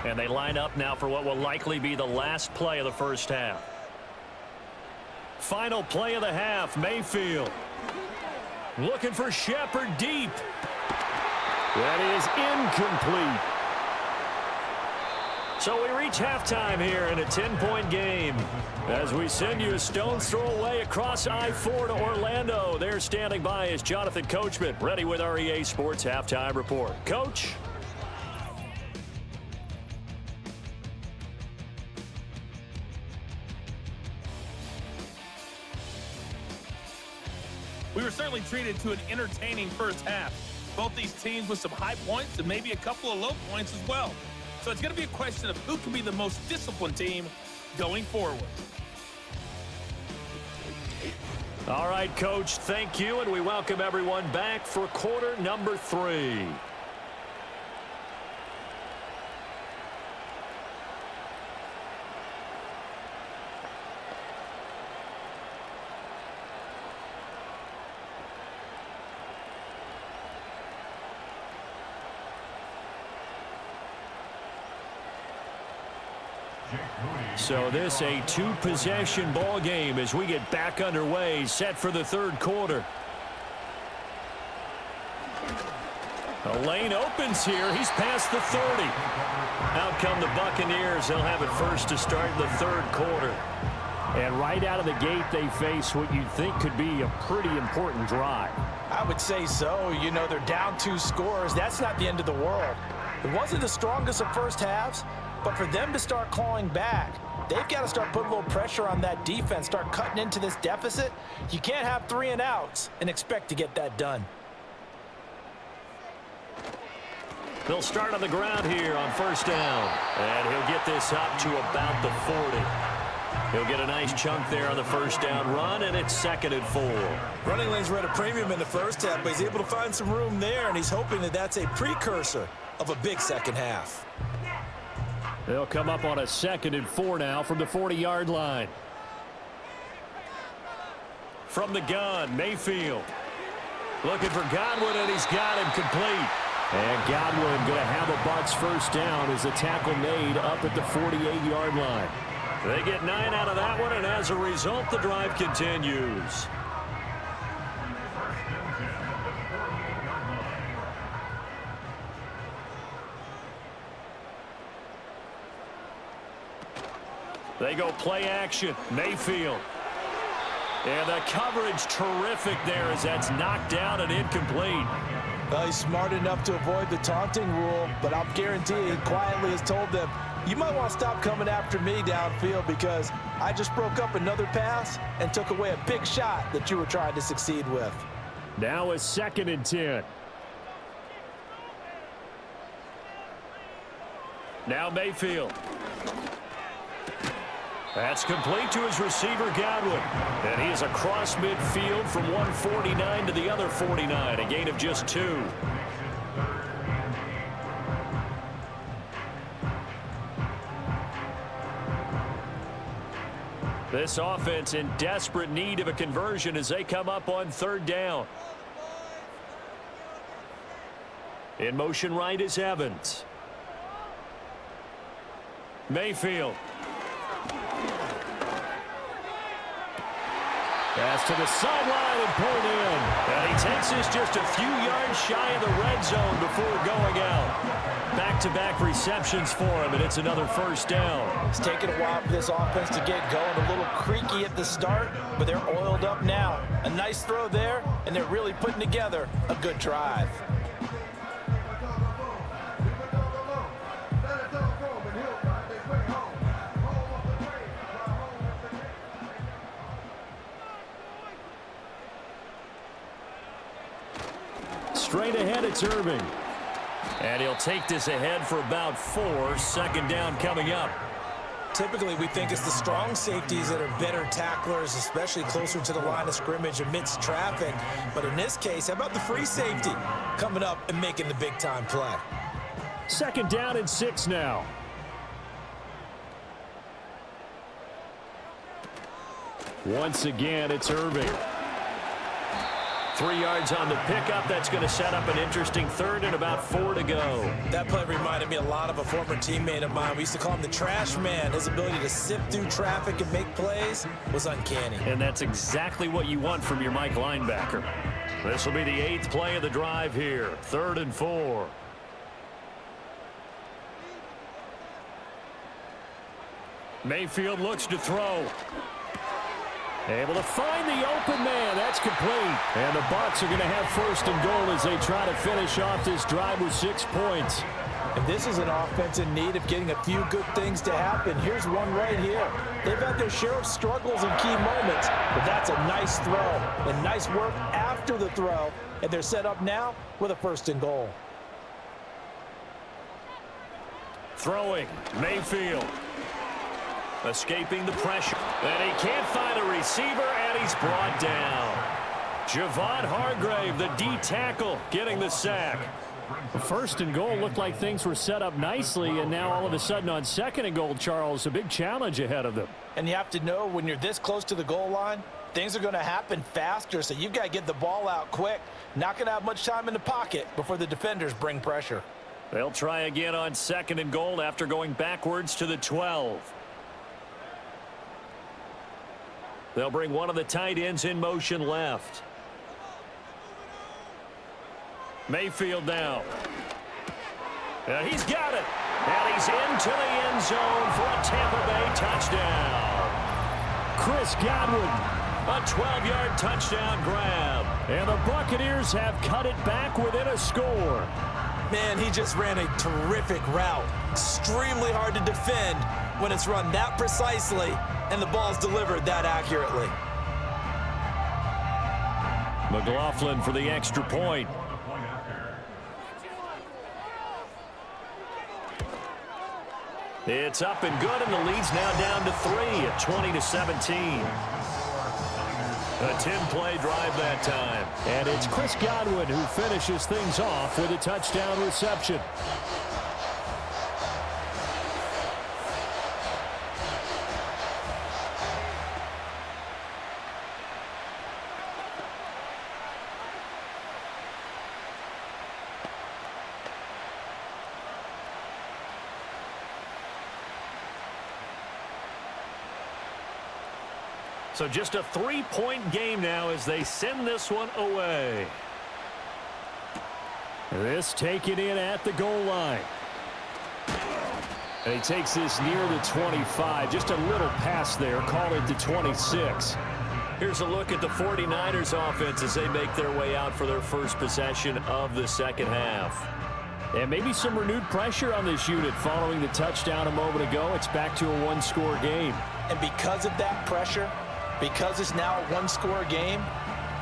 [SPEAKER 5] And they line up now for what will likely be the last play of the first half. Final play of the half, Mayfield. Looking for Shepard deep. That is incomplete. So we reach halftime here in a 10-point game as we send you a stone's throw away across I-4 to Orlando. There standing by is Jonathan Coachman, ready with our EA Sports Halftime Report. Coach?
[SPEAKER 6] We were certainly treated to an entertaining first half. Both these teams with some high points and maybe a couple of low points as well. So it's going to be a question of who can be the most disciplined team going forward.
[SPEAKER 2] All right, Coach, thank you, and we welcome everyone back for quarter number 3. So this a 2-possession ball game as we get back underway, set for the 3rd quarter. A lane opens here. He's past the 30. Out come the Buccaneers. They'll have it first to start the 3rd quarter.
[SPEAKER 5] And right out of the gate, they face what you'd think could be a pretty important drive.
[SPEAKER 3] I would say so. You know, they're down 2 scores. That's not the end of the world. It wasn't the strongest of first halves, but for them to start clawing back, they've got to start putting a little pressure on that defense, start cutting into this deficit. You can't have 3 and outs and expect to get that done.
[SPEAKER 2] They'll start on the ground here on 1st down. And he'll get this up to about the 40. He'll get a nice chunk there on the 1st down run, and it's 2nd and 4.
[SPEAKER 3] Running lanes were at a premium in the first half, but he's able to find some room there, and he's hoping that that's a precursor of a big second half.
[SPEAKER 5] They'll come up on a 2nd and 4 now from the 40-yard line. From the gun, Mayfield. Looking for Godwin, and he's got him complete. And Godwin going to have a Bucs 1st down as the tackle made up at the 48-yard line.
[SPEAKER 2] They get 9 out of that one, and as a result, the drive continues. They go play action. Mayfield. And the coverage terrific there as that's knocked down and incomplete.
[SPEAKER 3] Well, he's smart enough to avoid the taunting rule, but I'll guarantee he quietly has told them, you might want to stop coming after me downfield because I just broke up another pass and took away a big shot that you were trying to succeed with.
[SPEAKER 5] Now a 2nd and 10. Now Mayfield.
[SPEAKER 2] That's complete to his receiver, Godwin. And he is across midfield from 149 to the other 49, a gain of just 2. This offense in desperate need of a conversion as they come up on 3rd down. In motion right is Evans. Mayfield. Pass to the sideline and pulled in. And he takes this just a few yards shy of the red zone before going out. Back-to-back receptions for him, and it's another 1st down.
[SPEAKER 4] It's taken a while for this offense to get going. A little creaky at the start, but they're oiled up now. A nice throw there, and they're really putting together a good drive.
[SPEAKER 2] Straight ahead, it's Irving. And he'll take this ahead for about 4. 2nd down coming up.
[SPEAKER 3] Typically, we think it's the strong safeties that are better tacklers, especially closer to the line of scrimmage amidst traffic. But in this case, how about the free safety coming up and making the big-time play?
[SPEAKER 5] 2nd down and 6 now. Once again, it's Irving.
[SPEAKER 2] 3 yards on the pickup. That's going to set up an interesting 3rd and about 4 to go.
[SPEAKER 3] That play reminded me a lot of a former teammate of mine. We used to call him the trash man. His ability to sift through traffic and make plays was uncanny.
[SPEAKER 2] And that's exactly what you want from your Mike linebacker. This will be the 8th play of the drive here. 3rd and 4. Mayfield looks to throw. Able to find the open man. That's complete. And the Bucs are going to have 1st and goal as they try to finish off this drive with 6 points.
[SPEAKER 4] And this is an offense in need of getting a few good things to happen. Here's one right here. They've had their share of struggles in key moments, but that's a nice throw and nice work after the throw. And they're set up now with a 1st and goal.
[SPEAKER 2] Throwing, Mayfield. Escaping the pressure. And he can't find a receiver, and he's brought down. Javon Hargrave, the D tackle, getting the sack.
[SPEAKER 5] 1st and goal looked like things were set up nicely, and now all of a sudden on 2nd and goal, Charles, a big challenge ahead of them.
[SPEAKER 4] And you have to know when you're this close to the goal line, things are going to happen faster, so you've got to get the ball out quick. Not going to have much time in the pocket before the defenders bring pressure.
[SPEAKER 2] They'll try again on 2nd and goal after going backwards to the 12. They'll bring one of the tight ends in motion left. Mayfield now. And he's got it. And he's into the end zone for a Tampa Bay touchdown.
[SPEAKER 5] Chris Godwin.
[SPEAKER 2] A 12-yard touchdown grab.
[SPEAKER 5] And the Buccaneers have cut it back within a score.
[SPEAKER 3] Man, he just ran a terrific route. Extremely hard to defend when it's run that precisely and the ball's delivered that accurately.
[SPEAKER 2] McLaughlin for the extra point. It's up and good, and the lead's now down to 3 at 20-17. A 10-play drive that time.
[SPEAKER 5] And it's Chris Godwin who finishes things off with a touchdown reception.
[SPEAKER 2] So just a 3-point game now as they send this one away.
[SPEAKER 5] This taken in at the goal line. And he takes this near the 25. Just a little pass there. Call it the 26.
[SPEAKER 2] Here's a look at the 49ers offense as they make their way out for their first possession of the second half.
[SPEAKER 5] And maybe some renewed pressure on this unit following the touchdown a moment ago. It's back to a one-score game.
[SPEAKER 4] And because of that pressure, because it's now a one-score game,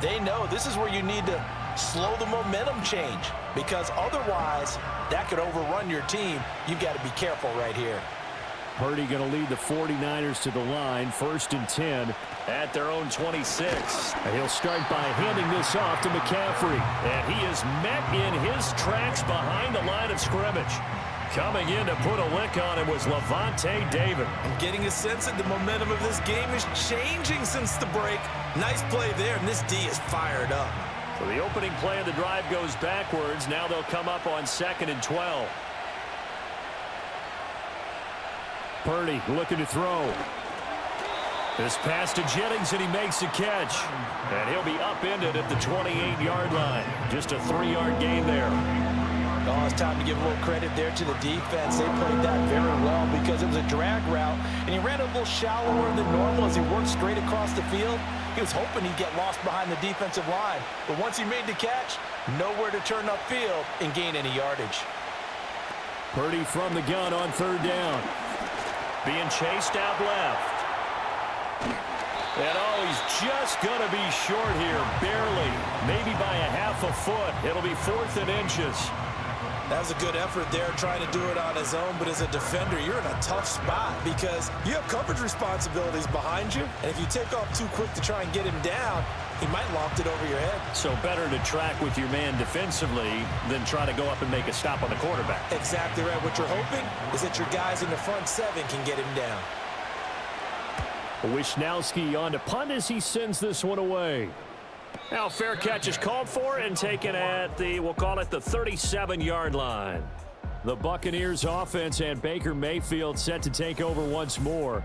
[SPEAKER 4] they know this is where you need to slow the momentum change, because otherwise that could overrun your team. You've got to be careful right here.
[SPEAKER 5] Purdy going to lead the 49ers to the line, 1st and 10
[SPEAKER 2] at their own 26.
[SPEAKER 5] He'll start by handing this off to McCaffrey.
[SPEAKER 2] And he is met in his tracks behind the line of scrimmage. Coming in to put a lick on him was Levante David.
[SPEAKER 3] I'm getting a sense that the momentum of this game is changing since the break. Nice play there, and this D is fired up.
[SPEAKER 2] So the opening play of the drive goes backwards. Now they'll come up on 2nd and 12.
[SPEAKER 5] Purdy looking to throw. This pass to Jennings, and he makes the catch.
[SPEAKER 2] And he'll be upended at the 28-yard line. Just a 3-yard gain there.
[SPEAKER 4] Oh, it's time to give a little credit there to the defense. They played that very well because it was a drag route, and he ran a little shallower than normal as he worked straight across the field. He was hoping he'd get lost behind the defensive line. But once he made the catch, nowhere to turn upfield and gain any yardage.
[SPEAKER 5] Purdy from the gun on 3rd down.
[SPEAKER 2] Being chased out left. And oh, he's just going to be short here, barely. Maybe by a half a foot. It'll be 4th and inches.
[SPEAKER 3] That was a good effort there, trying to do it on his own. But as a defender, you're in a tough spot because you have coverage responsibilities behind you. And if you take off too quick to try and get him down, he might loft it over your head.
[SPEAKER 2] So better to track with your man defensively than try to go up and make a stop on the quarterback.
[SPEAKER 3] Exactly right. What you're hoping is that your guys in the front 7 can get him down.
[SPEAKER 5] Wisnowski on to punt as he sends this one away.
[SPEAKER 2] Now fair catch is called for and taken at the, we'll call it the 37-yard line.
[SPEAKER 5] The Buccaneers offense and Baker Mayfield set to take over once more.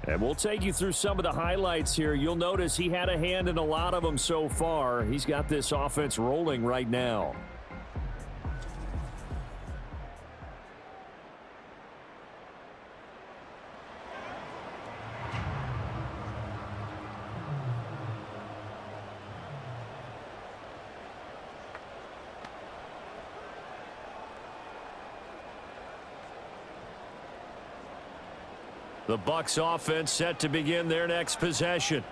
[SPEAKER 5] And we'll take you through some of the highlights here. You'll notice he had a hand in a lot of them so far. He's got this offense rolling right now. The Bucs offense set to begin their next possession.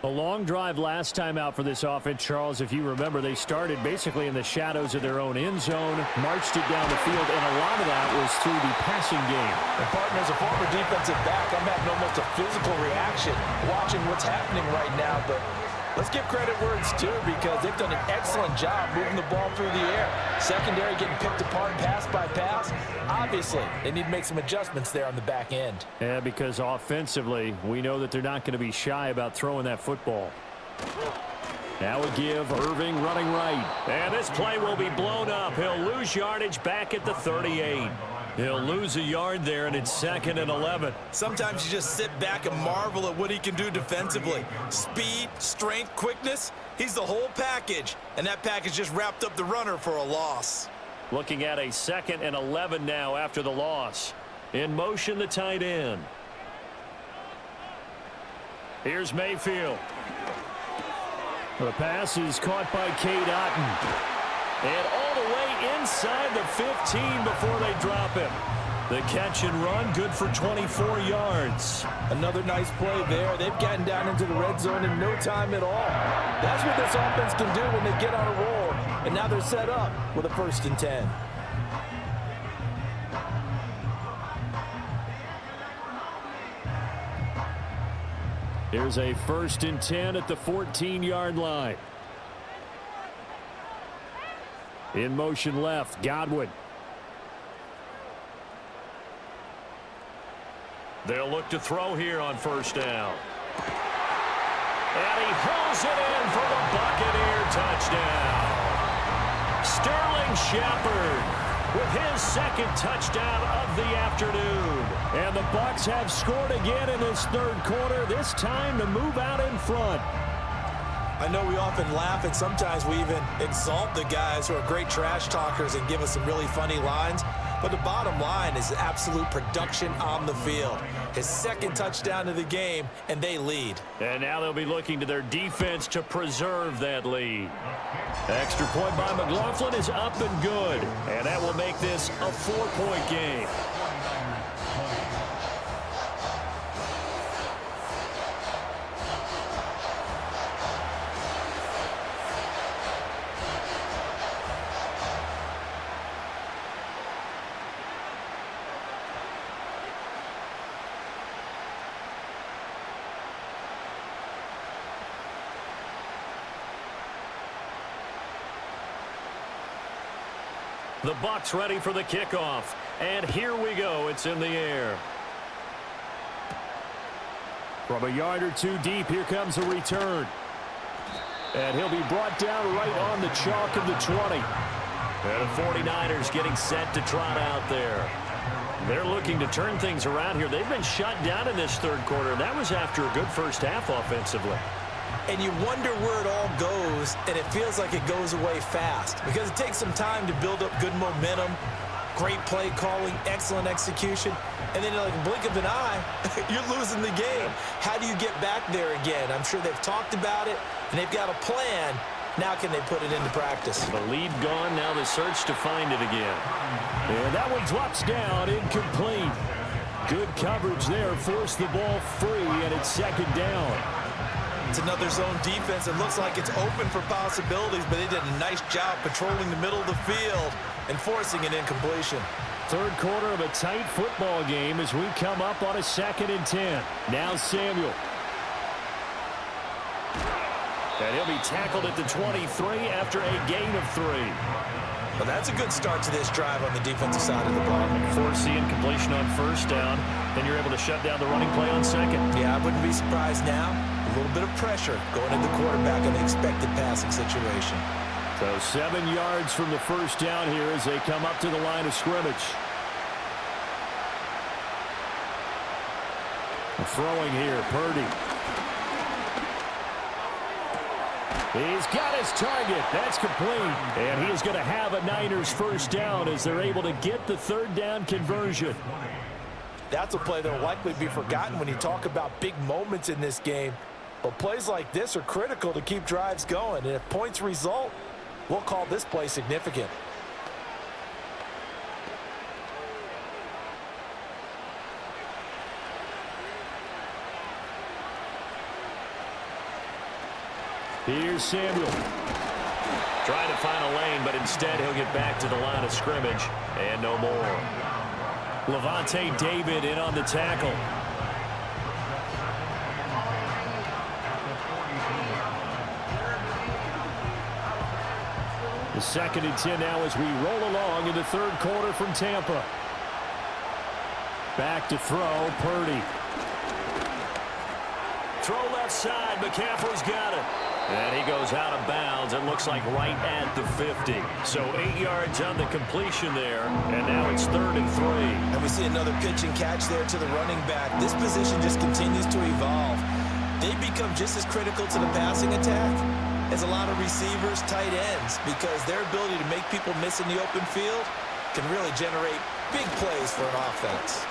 [SPEAKER 5] A long drive last time out for this offense, Charles. If you remember, they started basically in the shadows of their own end zone, marched it down the field, and a lot of that was through the passing game.
[SPEAKER 4] And partner, as a former defensive back, I'm having almost a physical reaction watching what's happening right now. But let's give credit where it's due because they've done an excellent job moving the ball through the air. Secondary getting picked apart pass by pass. Obviously, they need to make some adjustments there on the back end.
[SPEAKER 5] Yeah, because offensively, we know that they're not going to be shy about throwing that football. Now we give Irving running right.
[SPEAKER 2] And this play will be blown up. He'll lose yardage back at the 38. He'll lose a yard there, and it's 2nd and 11.
[SPEAKER 3] Sometimes you just sit back and marvel at what he can do defensively. Speed, strength, quickness. He's the whole package. And that package just wrapped up the runner for a loss.
[SPEAKER 2] Looking at a 2nd and 11 now after the loss. In motion, the tight end. Here's Mayfield.
[SPEAKER 5] The pass is caught by Cade Otton.
[SPEAKER 2] And all the way inside the 15 before they drop him. The catch and run, good for 24 yards.
[SPEAKER 4] Another nice play there. They've gotten down into the red zone in no time at all. That's what this offense can do when they get on a roll. And now they're set up with a 1st and 10.
[SPEAKER 5] Here's a 1st and 10 at the 14-yard line. In motion left, Godwin.
[SPEAKER 2] They'll look to throw here on 1st down. And he hauls it in for the Buccaneer touchdown. Sterling Shepard with his 2nd touchdown of the afternoon.
[SPEAKER 5] And the Bucs have scored again in this 3rd quarter, this time to move out in front.
[SPEAKER 3] I know we often laugh and sometimes we even exalt the guys who are great trash talkers and give us some really funny lines. But the bottom line is absolute production on the field. His 2nd touchdown of the game, and they lead.
[SPEAKER 2] And now they'll be looking to their defense to preserve that lead.
[SPEAKER 5] Extra point by McLaughlin is up and good.
[SPEAKER 2] And that will make this a 4-point game. The Bucs ready for the kickoff. And here we go. It's in the air.
[SPEAKER 5] From a yard or two deep, here comes a return. And he'll be brought down right on the chalk of the 20.
[SPEAKER 2] And the 49ers getting set to trot out there. They're looking to turn things around here. They've been shut down in this third quarter. That was after a good first half offensively.
[SPEAKER 3] And you wonder where it all goes, and it feels like it goes away fast because it takes some time to build up good momentum, great play calling, excellent execution, and then like a blink of an eye, you're losing the game. How do you get back there again? I'm sure they've talked about it, and they've got a plan. Now can they put it into practice?
[SPEAKER 2] The lead gone, now the search to find it again.
[SPEAKER 5] And that one drops down, incomplete. Good coverage there, forced the ball free, and it's second down.
[SPEAKER 3] It's another zone defense. It looks like it's open for possibilities, but they did a nice job patrolling the middle of the field and forcing an incompletion.
[SPEAKER 5] Third quarter of a tight football game as we come up on a 2nd and 10. Now Samuel. And he'll be tackled at the 23 after a gain of 3.
[SPEAKER 3] Well, that's a good start to this drive on the defensive side of the ball.
[SPEAKER 2] Force the incompletion on first down, then you're able to shut down the running play on second.
[SPEAKER 3] Yeah, I wouldn't be surprised now. A little bit of pressure going into the quarterback in the expected passing situation.
[SPEAKER 5] So 7 yards from the first down here as they come up to the line of scrimmage. Throwing here, Purdy. He's got his target. That's complete. And he is going to have a Niners first down as they're able to get the third down conversion.
[SPEAKER 4] That's a play that will likely be forgotten when you talk about big moments in this game. But plays like this are critical to keep drives going. And if points result, we'll call this play significant.
[SPEAKER 5] Here's Samuel.
[SPEAKER 2] Trying to find a lane, but instead he'll get back to the line of scrimmage. And no more.
[SPEAKER 5] Levante David in on the tackle. The 2nd and 10 now as we roll along in the third quarter from Tampa. Back to throw, Purdy.
[SPEAKER 2] Throw left side, McCaffrey's got it. And he goes out of bounds. It looks like right at the 50. So 8 yards on the completion there. And now it's 3rd and 3.
[SPEAKER 3] And we see another pitch and catch there to the running back. This position just continues to evolve. They become just as critical to the passing attack as a lot of receivers, tight ends, because their ability to make people miss in the open field can really generate big plays for an offense.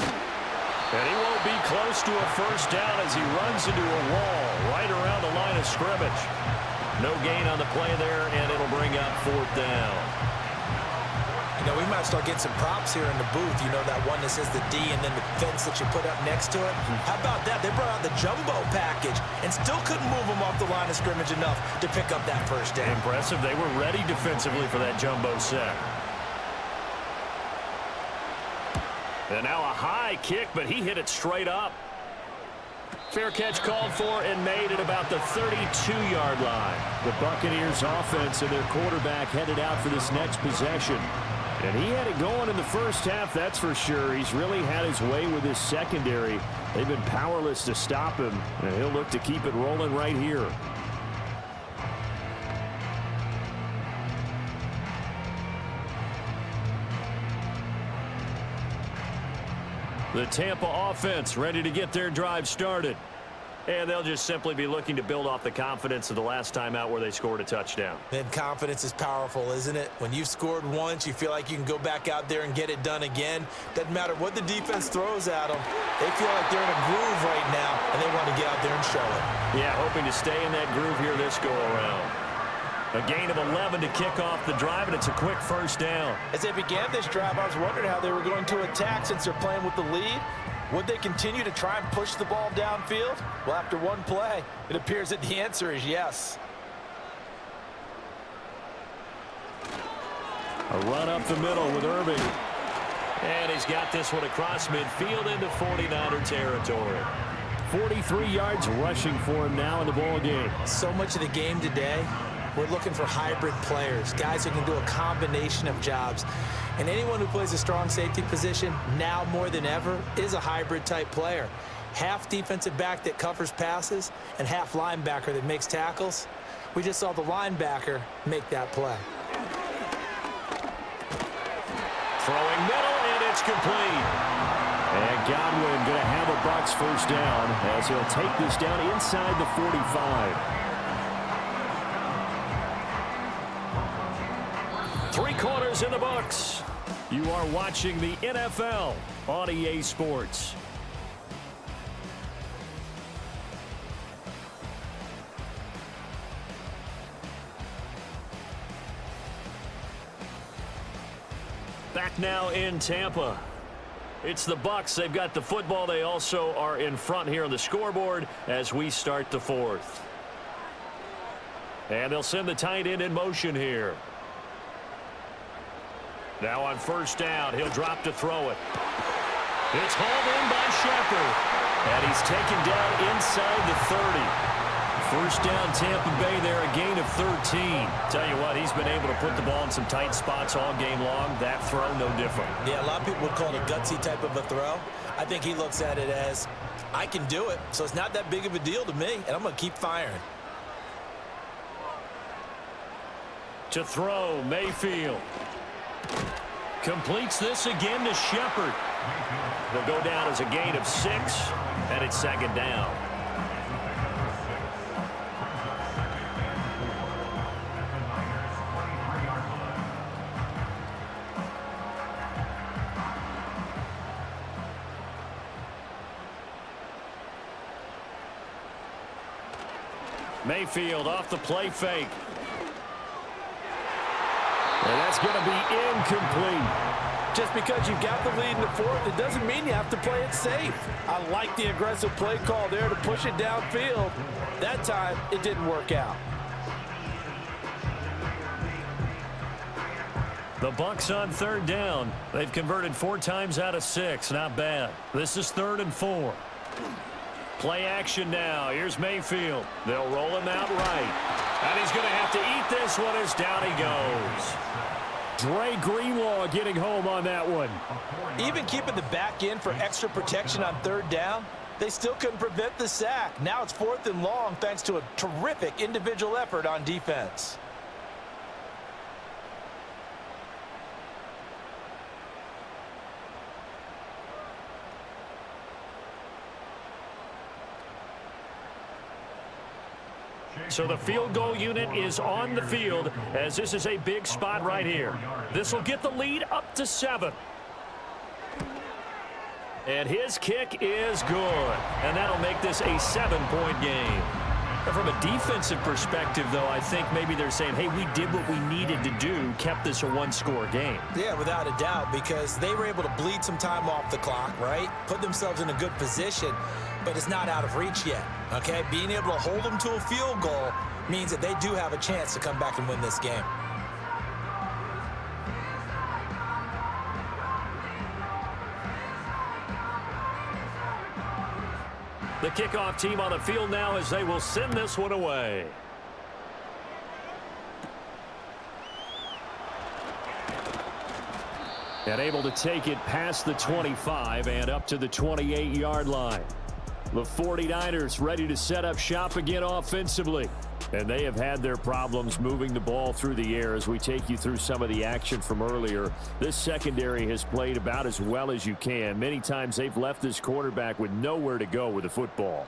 [SPEAKER 2] And he won't be close to a first down as he runs into a wall right around the line of scrimmage. No gain on the play there, and it'll bring up 4th down.
[SPEAKER 3] You know, we might start getting some props here in the booth. You know, that one that says the D and then the fence that you put up next to it. How about that? They brought out the jumbo package and still couldn't move them off the line of scrimmage enough to pick up that first down.
[SPEAKER 2] Impressive. They were ready defensively for that jumbo set. And now a high kick, but he hit it straight up. Fair catch called for and made at about the 32-yard line.
[SPEAKER 5] The Buccaneers offense and their quarterback headed out for this next possession. And he had it going in the first half, that's for sure. He's really had his way with his secondary. They've been powerless to stop him, and he'll look to keep it rolling right here. The Tampa offense ready to get their drive started.
[SPEAKER 2] And they'll just simply be looking to build off the confidence of the last time out where they scored a touchdown.
[SPEAKER 3] And confidence is powerful, isn't it? When you've scored once, you feel like you can go back out there and get it done again. Doesn't matter what the defense throws at them. They feel like they're in a groove right now, and they want to get out there and show it.
[SPEAKER 2] Yeah, hoping to stay in that groove here this go-around. A gain of 11 to kick off the drive, and it's a quick first down.
[SPEAKER 4] As they began this drive, I was wondering how they were going to attack since they're playing with the lead. Would they continue to try and push the ball downfield? Well, after one play, it appears that the answer is yes.
[SPEAKER 5] A run up the middle with Irving.
[SPEAKER 2] And he's got this one across midfield into 49er territory.
[SPEAKER 5] 43 yards rushing for him now in the ball game.
[SPEAKER 3] So much of the game today we're looking for hybrid players, guys who can do a combination of jobs. And anyone who plays a strong safety position, now more than ever, is a hybrid-type player. Half defensive back that covers passes and half linebacker that makes tackles. We just saw the linebacker make that play.
[SPEAKER 2] Throwing middle, and it's complete. And Godwin going to have a Bucs first down as he'll take this down inside the 45. 3 quarters in the books. You are watching the NFL on EA Sports. Back now in Tampa. It's the Bucs. They've got the football. They also are in front here on the scoreboard as we start the 4th. And they'll send the tight end in motion here. Now on first down, he'll drop to throw it. It's hauled in by Shepard. And he's taken down inside the 30. First down, Tampa Bay there, a gain of 13. Tell you what, he's been able to put the ball in some tight spots all game long. That throw, no different.
[SPEAKER 3] Yeah, a lot of people would call it a gutsy type of a throw. I think he looks at it as, I can do it, so it's not that big of a deal to me, and I'm going to keep firing.
[SPEAKER 2] To throw, Mayfield. Completes this again to Shepard. They'll go down as a gain of 6, and it's second down. Mayfield off the play fake. And that's going to be incomplete.
[SPEAKER 4] Just because you've got the lead in the 4th, it doesn't mean you have to play it safe. I like the aggressive play call there to push it downfield. That time, it didn't work out.
[SPEAKER 2] The Bucs on third down. They've converted 4 times out of 6. Not bad. This is 3rd and 4. Play action now. Here's Mayfield. They'll roll him out right. And he's going to have to eat this one as down he goes.
[SPEAKER 5] Dre Greenlaw getting home on that one.
[SPEAKER 4] Even keeping the back end for extra protection on third down, they still couldn't prevent the sack. Now it's 4th and long thanks to a terrific individual effort on defense.
[SPEAKER 2] So the field goal unit is on the field as this is a big spot right here. This will get the lead up to 7. And his kick is good. And that'll make this a 7-point game. And from a defensive perspective, though, I think maybe they're saying, hey, we did what we needed to do, kept this a 1-score game.
[SPEAKER 3] Yeah, without a doubt, because they were able to bleed some time off the clock, right? Put themselves in a good position, but it's not out of reach yet, okay? Being able to hold them to a field goal means that they do have a chance to come back and win this game.
[SPEAKER 2] The kickoff team on the field now as they will send this one away. And able to take it past the 25 and up to the 28-yard line. The 49ers ready to set up shop again offensively. And they have had their problems moving the ball through the air as we take you through some of the action from earlier. This secondary has played about as well as you can. Many times they've left this quarterback with nowhere to go with the football.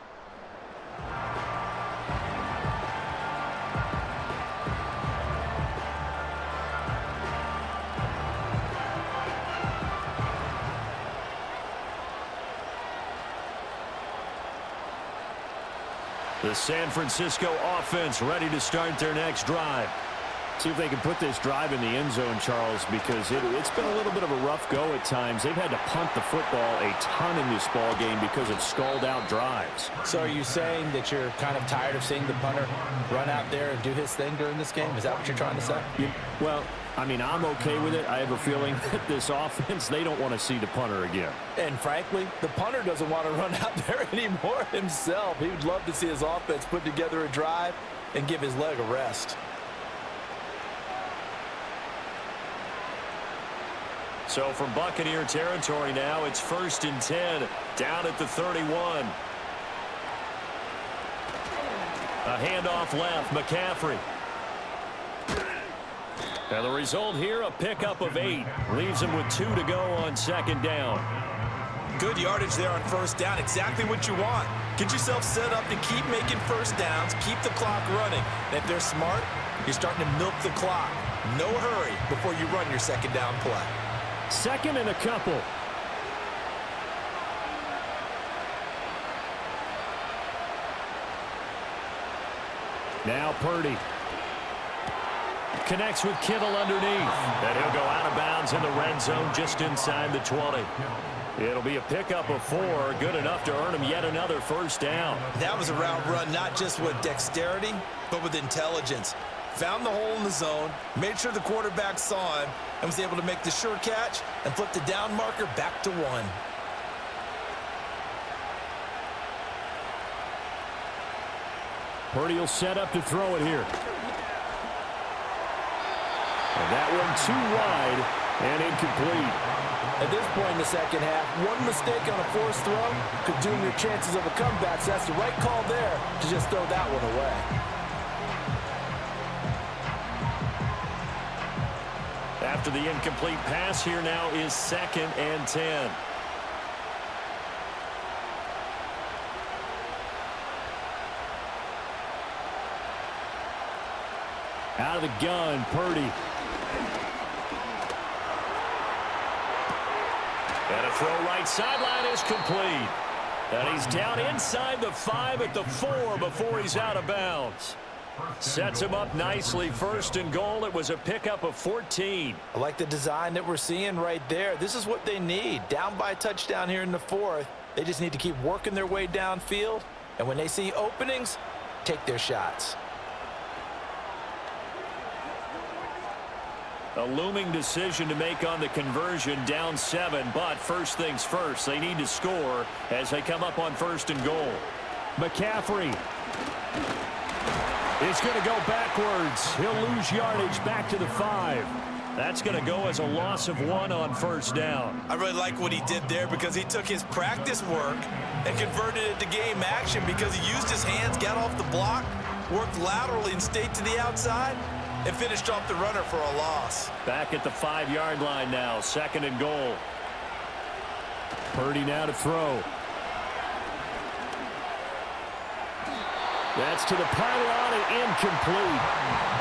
[SPEAKER 2] The San Francisco offense ready to start their next drive. See if they can put this drive in the end zone, Charles, because it's been a little bit of a rough go at times. They've had to punt the football a ton in this ball game because of stalled-out drives.
[SPEAKER 4] So are you saying that you're kind of tired of seeing the punter run out there and do his thing during this game? Is that what you're trying to say?
[SPEAKER 2] Well, I mean, I'm okay with it. I have a feeling that this offense, they don't want to see the punter again.
[SPEAKER 4] And frankly, the punter doesn't want to run out there anymore himself. He would love to see his offense put together a drive and give his leg a rest.
[SPEAKER 2] So from Buccaneer territory now, it's 1st and 10, down at the 31. A handoff left, McCaffrey. And the result here, a pickup of 8. Leaves him with 2 to go on 2nd down.
[SPEAKER 3] Good yardage there on 1st down. Exactly what you want. Get yourself set up to keep making 1st downs, keep the clock running. And if they're smart, you're starting to milk the clock. No hurry before you run your 2nd down play.
[SPEAKER 5] 2nd and a couple. Now Purdy. Connects with Kittle underneath. And he'll go out of bounds in the red zone just inside the 20. It'll be a pickup of 4, good enough to earn him yet another 1st down.
[SPEAKER 3] That was a route run, not just with dexterity, but with intelligence. Found the hole in the zone, made sure the quarterback saw him, and was able to make the sure catch and flip the down marker back to 1.
[SPEAKER 5] Purdy will set up to throw it here. And that one too wide and incomplete.
[SPEAKER 4] At this point in the 2nd half, one mistake on a forced throw could doom your chances of a comeback. So that's the right call there to just throw that one away.
[SPEAKER 2] After the incomplete pass, here now is 2nd and 10.
[SPEAKER 5] Out of the gun, Purdy.
[SPEAKER 2] And a throw right sideline is complete. And he's down inside the 5 at the 4 before he's out of bounds. Sets him up nicely. 1st and goal. It was a pickup of 14.
[SPEAKER 3] I like the design that we're seeing right there. This is what they need. Down by a touchdown here in the 4th. They just need to keep working their way downfield. And when they see openings, take their shots.
[SPEAKER 2] A looming decision to make on the conversion, down 7, but first things first, they need to score as they come up on 1st and goal.
[SPEAKER 5] McCaffrey is going to go backwards. He'll lose yardage back to the 5.
[SPEAKER 2] That's going to go as a loss of 1 on 1st down.
[SPEAKER 3] I really like what he did there because he took his practice work and converted it to game action because he used his hands, got off the block, worked laterally and stayed to the outside, and finished off the runner for a loss.
[SPEAKER 2] Back at the 5-yard line now, 2nd and goal.
[SPEAKER 5] Purdy now to throw. That's to the pylon and incomplete.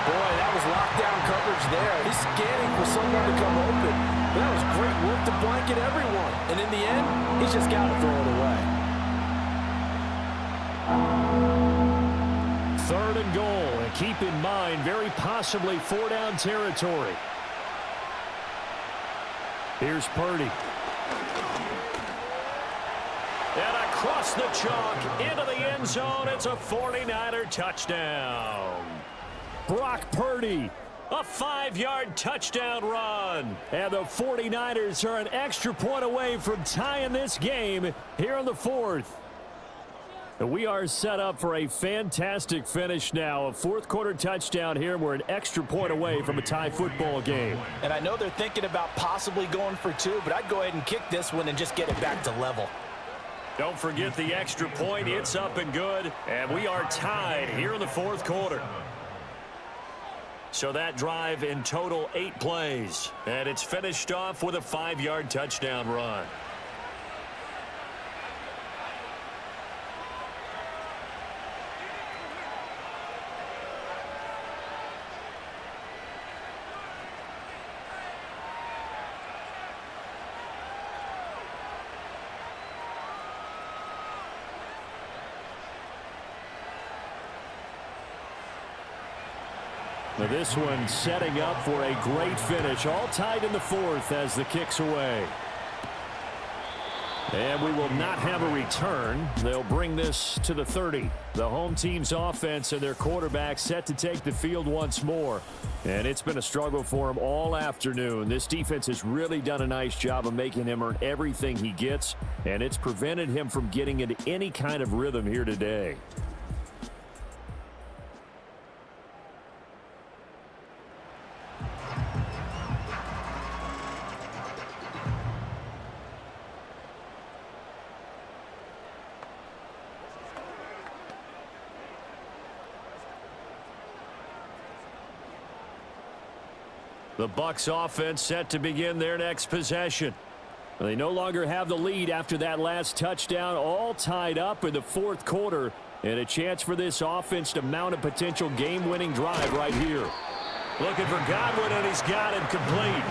[SPEAKER 4] Boy, that was lockdown coverage there. He's scanning for someone to come open. But that was great work to blanket everyone. And in the end, he's just got to throw it away.
[SPEAKER 5] 3rd and goal. And keep in mind, very possibly 4-down territory. Here's Purdy.
[SPEAKER 2] And across the chalk, into the end zone, it's a 49er touchdown.
[SPEAKER 5] Brock Purdy.
[SPEAKER 2] A 5-yard touchdown run.
[SPEAKER 5] And the 49ers are an extra point away from tying this game here in the 4th. And we are set up for a fantastic finish now. A 4th quarter touchdown here. We're an extra point away from a tie football game.
[SPEAKER 3] And I know they're thinking about possibly going for 2, but I'd go ahead and kick this one and just get it back to level.
[SPEAKER 2] Don't forget the extra point. It's up and good. And we are tied here in the 4th quarter. So that drive in total 8 plays. And it's finished off with a 5-yard touchdown run.
[SPEAKER 5] Now this one setting up for a great finish. All tied in the 4th as the kick's away. And we will not have a return. They'll bring this to the 30. The home team's offense and their quarterback set to take the field once more. And it's been a struggle for him all afternoon. This defense has really done a nice job of making him earn everything he gets. And it's prevented him from getting into any kind of rhythm here today. The Bucs offense set to begin their next possession. They no longer have the lead after that last touchdown, all tied up in the fourth quarter, and a chance for this offense to mount a potential game-winning drive right here. Looking for Godwin, and he's got it complete.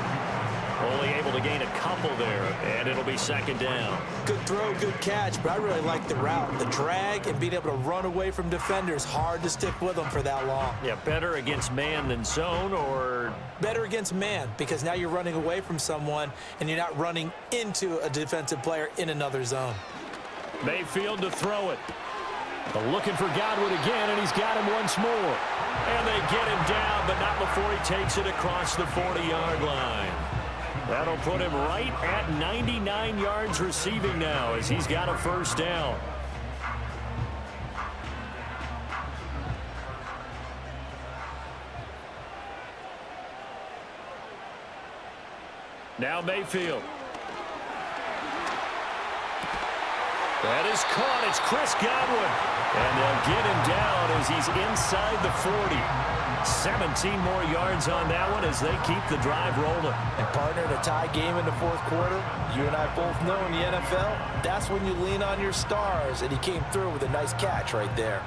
[SPEAKER 5] Only able to gain a couple there, and it'll be second down.
[SPEAKER 3] Good throw, good catch, but I really like the route. The drag and being able to run away from defenders, hard to stick with them for that long.
[SPEAKER 2] Yeah, better against man than zone, or?
[SPEAKER 3] Better against man, because now you're running away from someone, and you're not running into a defensive player in another zone.
[SPEAKER 5] Mayfield to throw it. Looking for Godwin again, and he's got him once more. And they get him down, but not before he takes it across the 40-yard line. That'll put him right at 99 yards receiving now as he's got a first down. Now Mayfield. That is caught. It's Chris Godwin. And they'll get him down as he's inside the 40. 17 more yards on that one as they keep the drive rolling.
[SPEAKER 4] And partner, in a tie game in the fourth quarter, you and I both know in the NFL, that's when you lean on your stars, and he came through with a nice catch right there.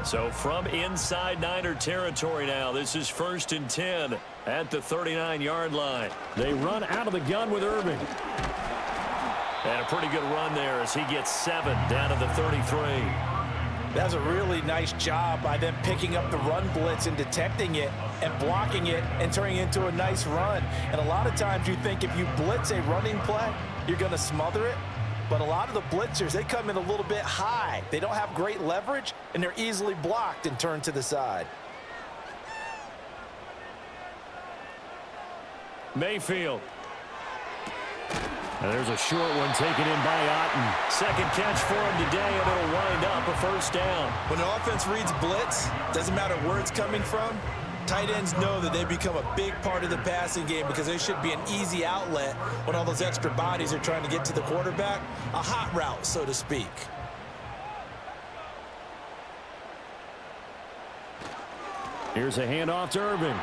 [SPEAKER 5] So from inside Niner territory now, this is 1st and 10 at the 39-yard line. They run out of the gun with Irving. And a pretty good run there as he gets 7 down to the 33.
[SPEAKER 4] That's a really nice job by them picking up the run blitz and detecting it and blocking it and turning it into a nice run. And a lot of times you think if you blitz a running play, you're going to smother it. But a lot of the blitzers, they come in a little bit high. They don't have great leverage, and they're easily blocked and turned to the side.
[SPEAKER 5] Mayfield. And there's a short one taken in by Otten. Second catch for him today, and it'll wind up a first down.
[SPEAKER 3] When the offense reads blitz, doesn't matter where it's coming from, tight ends know that they become a big part of the passing game because they should be an easy outlet when all those extra bodies are trying to get to the quarterback. A hot route, so to speak.
[SPEAKER 5] Here's a handoff to Irving.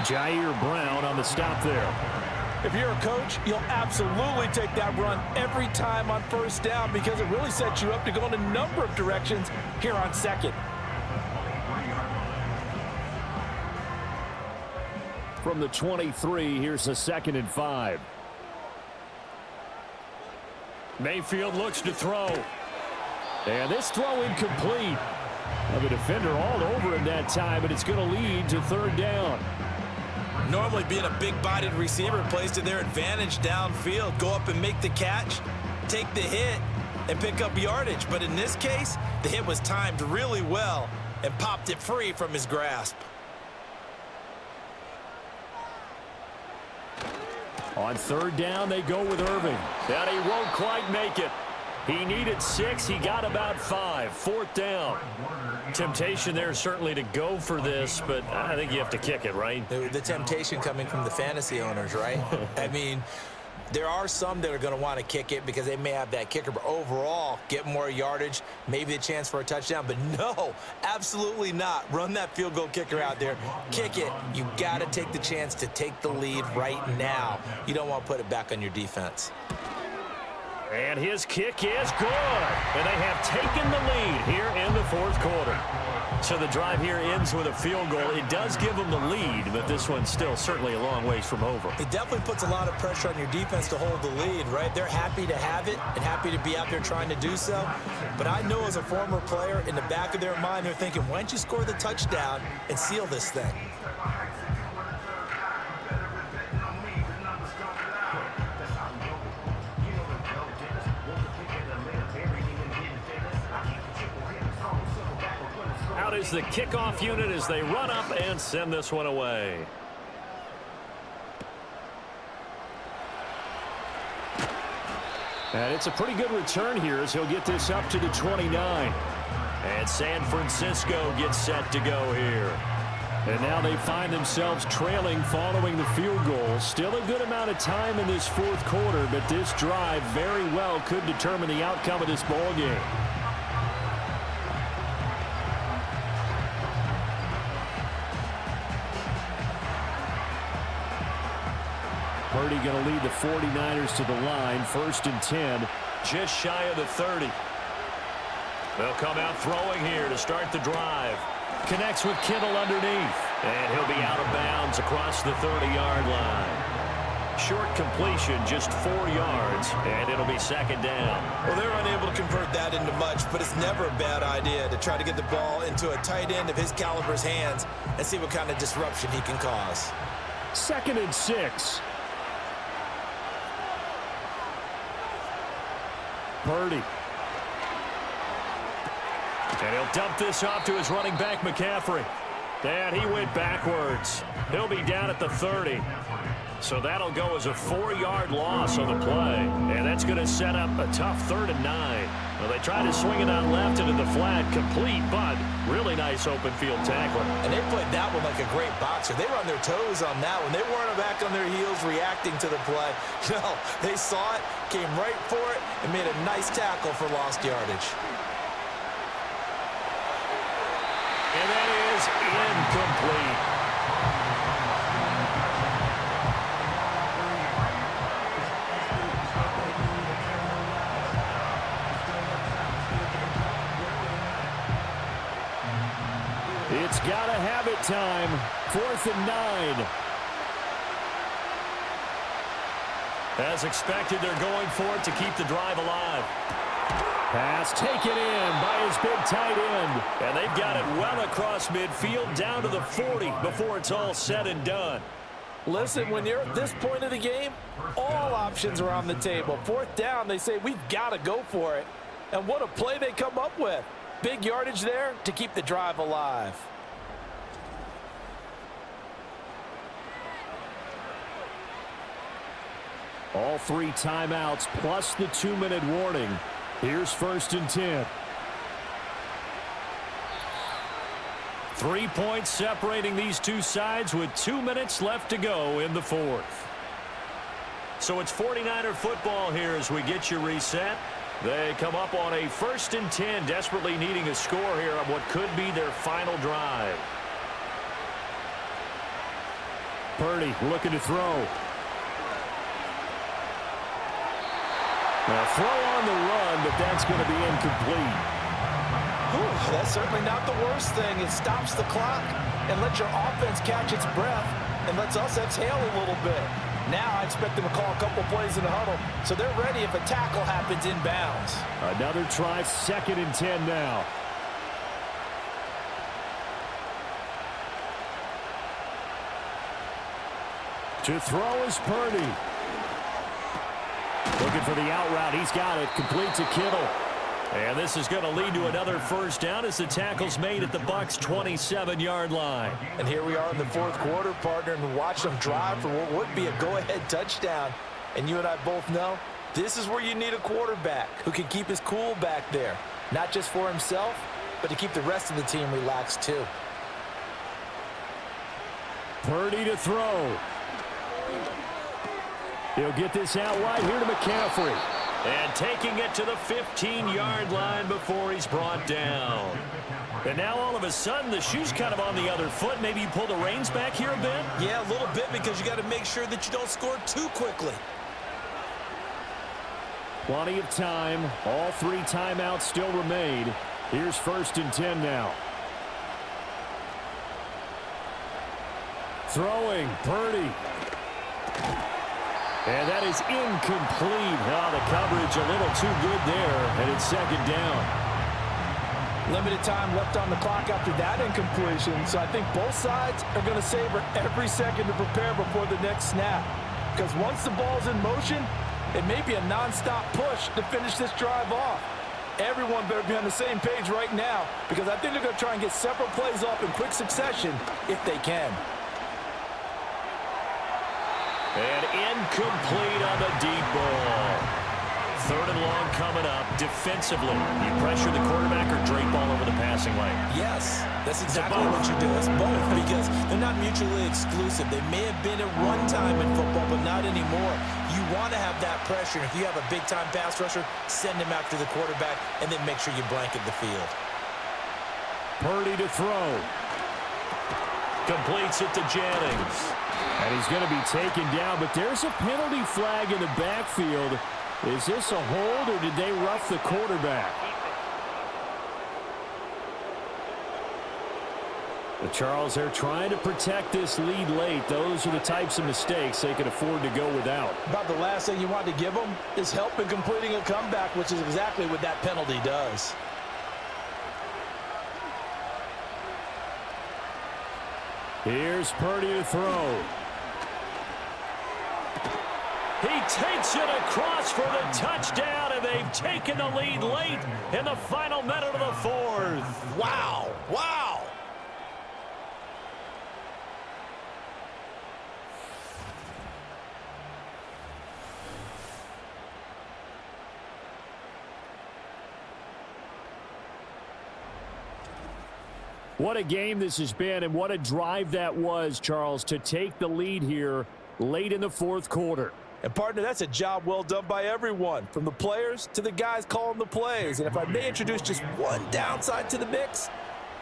[SPEAKER 5] Jair Brown on the stop there.
[SPEAKER 4] If you're a coach, you'll absolutely take that run every time on first down because it really sets you up to go in a number of directions here on second.
[SPEAKER 5] From the 23, here's a 2nd and 5. Mayfield looks to throw. And this throw incomplete. Well, the defender all over him that time, but it's going to lead to 3rd down.
[SPEAKER 3] Normally being a big-bodied receiver plays to their advantage downfield. Go up and make the catch, take the hit, and pick up yardage. But in this case, the hit was timed really well and popped it free from his grasp.
[SPEAKER 5] On 3rd down, they go with Irving. And he won't quite make it. He needed 6. He got about 5. 4th down. Temptation there certainly to go for this, but I think you have to kick it, right?
[SPEAKER 3] The temptation coming from the fantasy owners, right? I mean, there are some that are going to want to kick it because they may have that kicker, but overall, get more yardage, maybe a chance for a touchdown. But no, absolutely not. Run that field goal kicker out there. Kick it. You got to take the chance to take the lead right now. You don't want to put it back on your defense.
[SPEAKER 5] And his kick is good. And they have taken the lead here in the 4th quarter. So the drive here ends with a field goal. It does give them the lead, but this one's still certainly a long ways from over.
[SPEAKER 3] It definitely puts a lot of pressure on your defense to hold the lead, right? They're happy to have it and happy to be out there trying to do so. But I know as a former player, in the back of their mind, they're thinking, why don't you score the touchdown and seal this thing?
[SPEAKER 5] Out is the kickoff unit as they run up and send this one away. And it's a pretty good return here as he'll get this up to the 29. And San Francisco gets set to go here. And now they find themselves trailing following the field goal. Still a good amount of time in this 4th quarter, but this drive very well could determine the outcome of this ball game. Purdy going to lead the 49ers to the line. 1st and 10.
[SPEAKER 2] Just shy of the 30. They'll come out throwing here to start the drive. Connects with Kittle underneath. And he'll be out of bounds across the 30-yard line. Short completion, just 4 yards, and it'll be 2nd down.
[SPEAKER 3] Well, they're unable to convert that into much, but it's never a bad idea to try to get the ball into a tight end of his caliber's hands and see what kind of disruption he can cause.
[SPEAKER 5] 2nd and 6. Purdy.
[SPEAKER 2] And he'll dump this off to his running back, McCaffrey. And he went backwards. He'll be down at the 30. So that'll go as a 4-yard loss on the play. And that's going to set up a tough 3rd and 9. Well, they tried to swing it on left into the flat, complete, but really nice open field tackling.
[SPEAKER 3] And they played that one like a great boxer. They were on their toes on that one. They weren't back on their heels reacting to the play. No, they saw it, came right for it, and made a nice tackle for lost yardage.
[SPEAKER 2] And that is incomplete.
[SPEAKER 5] It's got to have it time. 4th and 9.
[SPEAKER 2] As expected, they're going for it to keep the drive alive.
[SPEAKER 5] Pass taken in by his big tight end.
[SPEAKER 2] And they've got it well across midfield down to the 40 before it's all said and done.
[SPEAKER 4] Listen, when you're at this point of the game, all options are on the table. 4th down, they say, we've got to go for it. And what a play they come up with. Big yardage there to keep the drive alive.
[SPEAKER 5] All 3 timeouts plus the 2-minute warning. Here's 1st and 10.
[SPEAKER 2] 3 points separating these two sides with 2 minutes left to go in the 4th. So it's 49er football here as we get you reset. They come up on a 1st and 10, desperately needing a score here on what could be their final drive.
[SPEAKER 5] Purdy looking to throw. Now throw on the run, but that's going to be incomplete.
[SPEAKER 4] Ooh, that's certainly not the worst thing. It stops the clock and lets your offense catch its breath and lets us exhale a little bit. Now I expect them to call a couple plays in the huddle, so they're ready if a tackle happens inbounds.
[SPEAKER 5] Another try, 2nd and 10 now. To throw is Purdy. Looking for the out route. He's got it. Complete to Kittle.
[SPEAKER 2] And this is going to lead to another 1st down as the tackle's made at the Bucs' 27-yard line.
[SPEAKER 3] And here we are in the 4th quarter, partner, and watch them drive for what would be a go-ahead touchdown. And you and I both know this is where you need a quarterback who can keep his cool back there. Not just for himself, but to keep the rest of the team relaxed too.
[SPEAKER 5] Purdy to throw. He'll get this out wide here to McCaffrey.
[SPEAKER 2] And taking it to the 15-yard line before he's brought down. And now all of a sudden the shoe's kind of on the other foot. Maybe you pull the reins back here a bit?
[SPEAKER 3] Yeah, a little bit, because you got to make sure that you don't score too quickly.
[SPEAKER 5] Plenty of time. All 3 timeouts still remain. Here's 1st and 10 now. Throwing, Purdy. And that is incomplete. Oh, the coverage a little too good there, and it's 2nd down.
[SPEAKER 4] Limited time left on the clock after that incompletion, so I think both sides are going to savor every second to prepare before the next snap. Because once the ball's in motion, it may be a nonstop push to finish this drive off. Everyone better be on the same page right now, because I think they're going to try and get several plays off in quick succession if they can.
[SPEAKER 2] And incomplete on the deep ball. 3rd and long coming up. Defensively, you pressure the quarterback or drape all over the passing lane?
[SPEAKER 3] Yes, that's exactly what you do. It's both, because they're not mutually exclusive. They may have been at one time in football, but not anymore. You want to have that pressure. If you have a big-time pass rusher, send him after the quarterback, and then make sure you blanket the field.
[SPEAKER 5] Purdy to throw.
[SPEAKER 2] Completes it to Jennings.
[SPEAKER 5] And he's going to be taken down, but there's a penalty flag in the backfield. Is this a hold, or did they rough the quarterback? But Charles, they're trying to protect this lead late. Those are the types of mistakes they can afford to go without.
[SPEAKER 4] About the last thing you want to give them is help in completing a comeback, which is exactly what that penalty does.
[SPEAKER 5] Here's Purdy to throw. He takes it across for the touchdown, and they've taken the lead late in the final minute of the fourth.
[SPEAKER 3] Wow. Wow.
[SPEAKER 5] What a game this has been, and what a drive that was, Charles, to take the lead here late in the fourth quarter.
[SPEAKER 4] And, partner, that's a job well done by everyone, from the players to the guys calling the plays. And if I may introduce just one downside to the mix,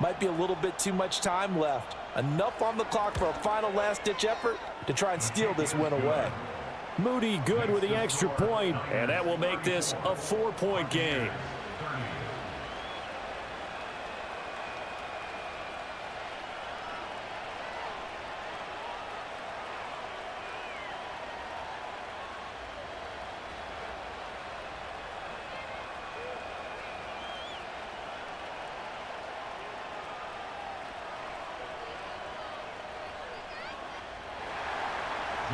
[SPEAKER 4] might be a little bit too much time left. Enough on the clock for a final last-ditch effort to try and steal this win away.
[SPEAKER 5] Moody good with the extra point, and that will make this a 4-point game.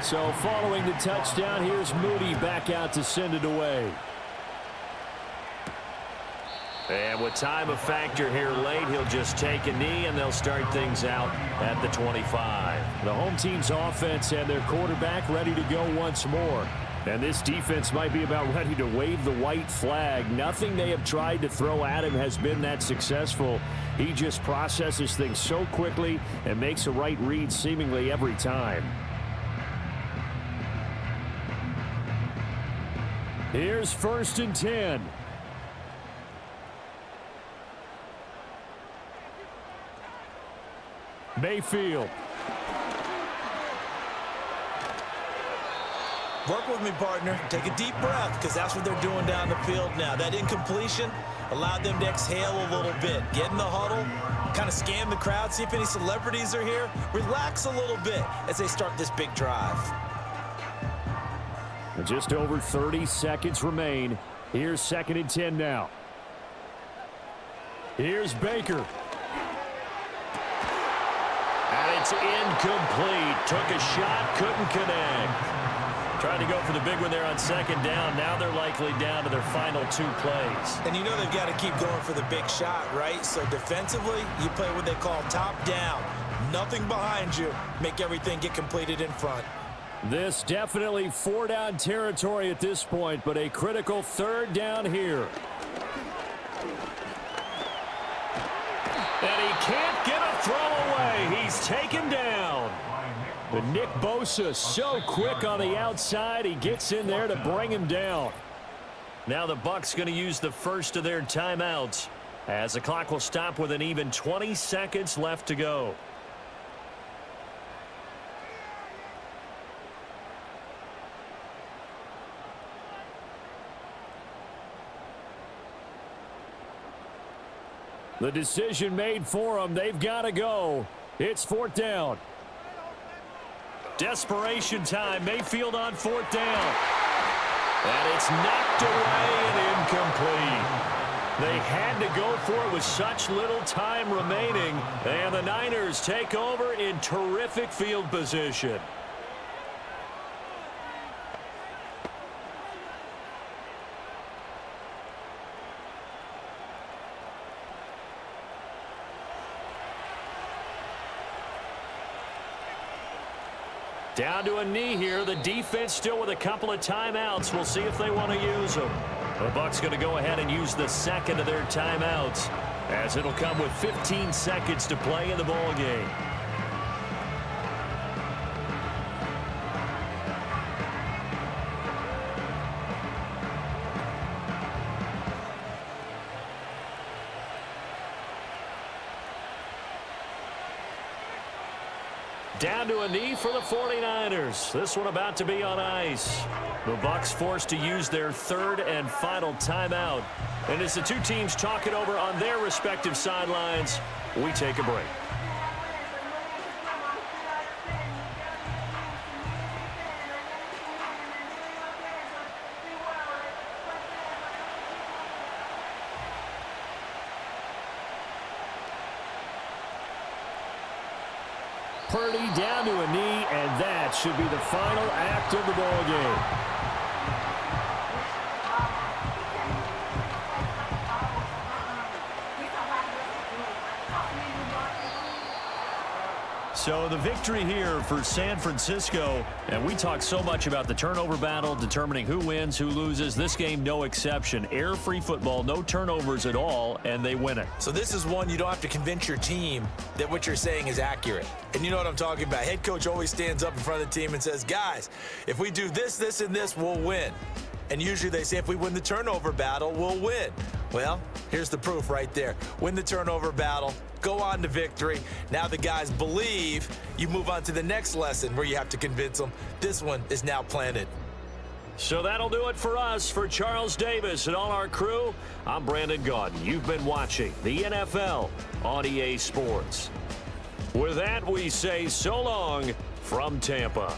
[SPEAKER 5] So following the touchdown, here's Moody back out to send it away. And with time a factor here late, he'll just take a knee, and they'll start things out at the 25. The home team's offense and their quarterback ready to go once more. And this defense might be about ready to wave the white flag. Nothing they have tried to throw at him has been that successful. He just processes things so quickly and makes a right read seemingly every time. Here's 1st and 10. Mayfield.
[SPEAKER 3] Work with me, partner. Take a deep breath, because that's what they're doing down the field now. That incompletion allowed them to exhale a little bit. Get in the huddle, kind of scan the crowd, see if any celebrities are here. Relax a little bit as they start this big drive.
[SPEAKER 5] Just over 30 seconds remain. Here's 2nd and 10 now. Here's Baker. And it's incomplete. Took a shot, couldn't connect. Tried to go for the big one there on 2nd down. Now they're likely down to their final 2 plays.
[SPEAKER 3] And you know they've got to keep going for the big shot, right? So defensively, you play what they call top down. Nothing behind you. Make everything get completed in front.
[SPEAKER 5] This definitely 4-down territory at this point, but a critical 3rd down here. And he can't get a throw away. He's taken down. But Nick Bosa so quick on the outside. He gets in there to bring him down. Now the Bucs going to use the first of their timeouts as the clock will stop with an even 20 seconds left to go. The decision made for them. They've got to go. It's 4th down. Desperation time. Mayfield on 4th down. And it's knocked away and incomplete. They had to go for it with such little time remaining. And the Niners take over in terrific field position. Down to a knee here. The defense still with a couple of timeouts. We'll see if they want to use them. The Bucs going to go ahead and use the 2nd of their timeouts, as it'll come with 15 seconds to play in the ball game.
[SPEAKER 2] Down to a knee for the 49ers. This one about to be on ice. The Bucs forced to use their third and final timeout. And as the two teams talk it over on their respective sidelines, we take a break.
[SPEAKER 5] Purdy down to a knee, and that should be the final act of the ball game. So the victory here for San Francisco, and we talk so much about the turnover battle, determining who wins, who loses. This game, no exception. Air-free football, no turnovers at all, and they win it.
[SPEAKER 3] So this is one you don't have to convince your team that what you're saying is accurate. And you know what I'm talking about. Head coach always stands up in front of the team and says, guys, if we do this, this, and this, we'll win. And usually they say if we win the turnover battle, we'll win. Well, here's the proof right there. Win the turnover battle, go on to victory. Now the guys believe. You move on to the next lesson where you have to convince them. This one is now planted.
[SPEAKER 2] So that'll do it for us. For Charles Davis and all our crew, I'm Brandon Gaudin. You've been watching the NFL on EA Sports. With that, we say so long from Tampa.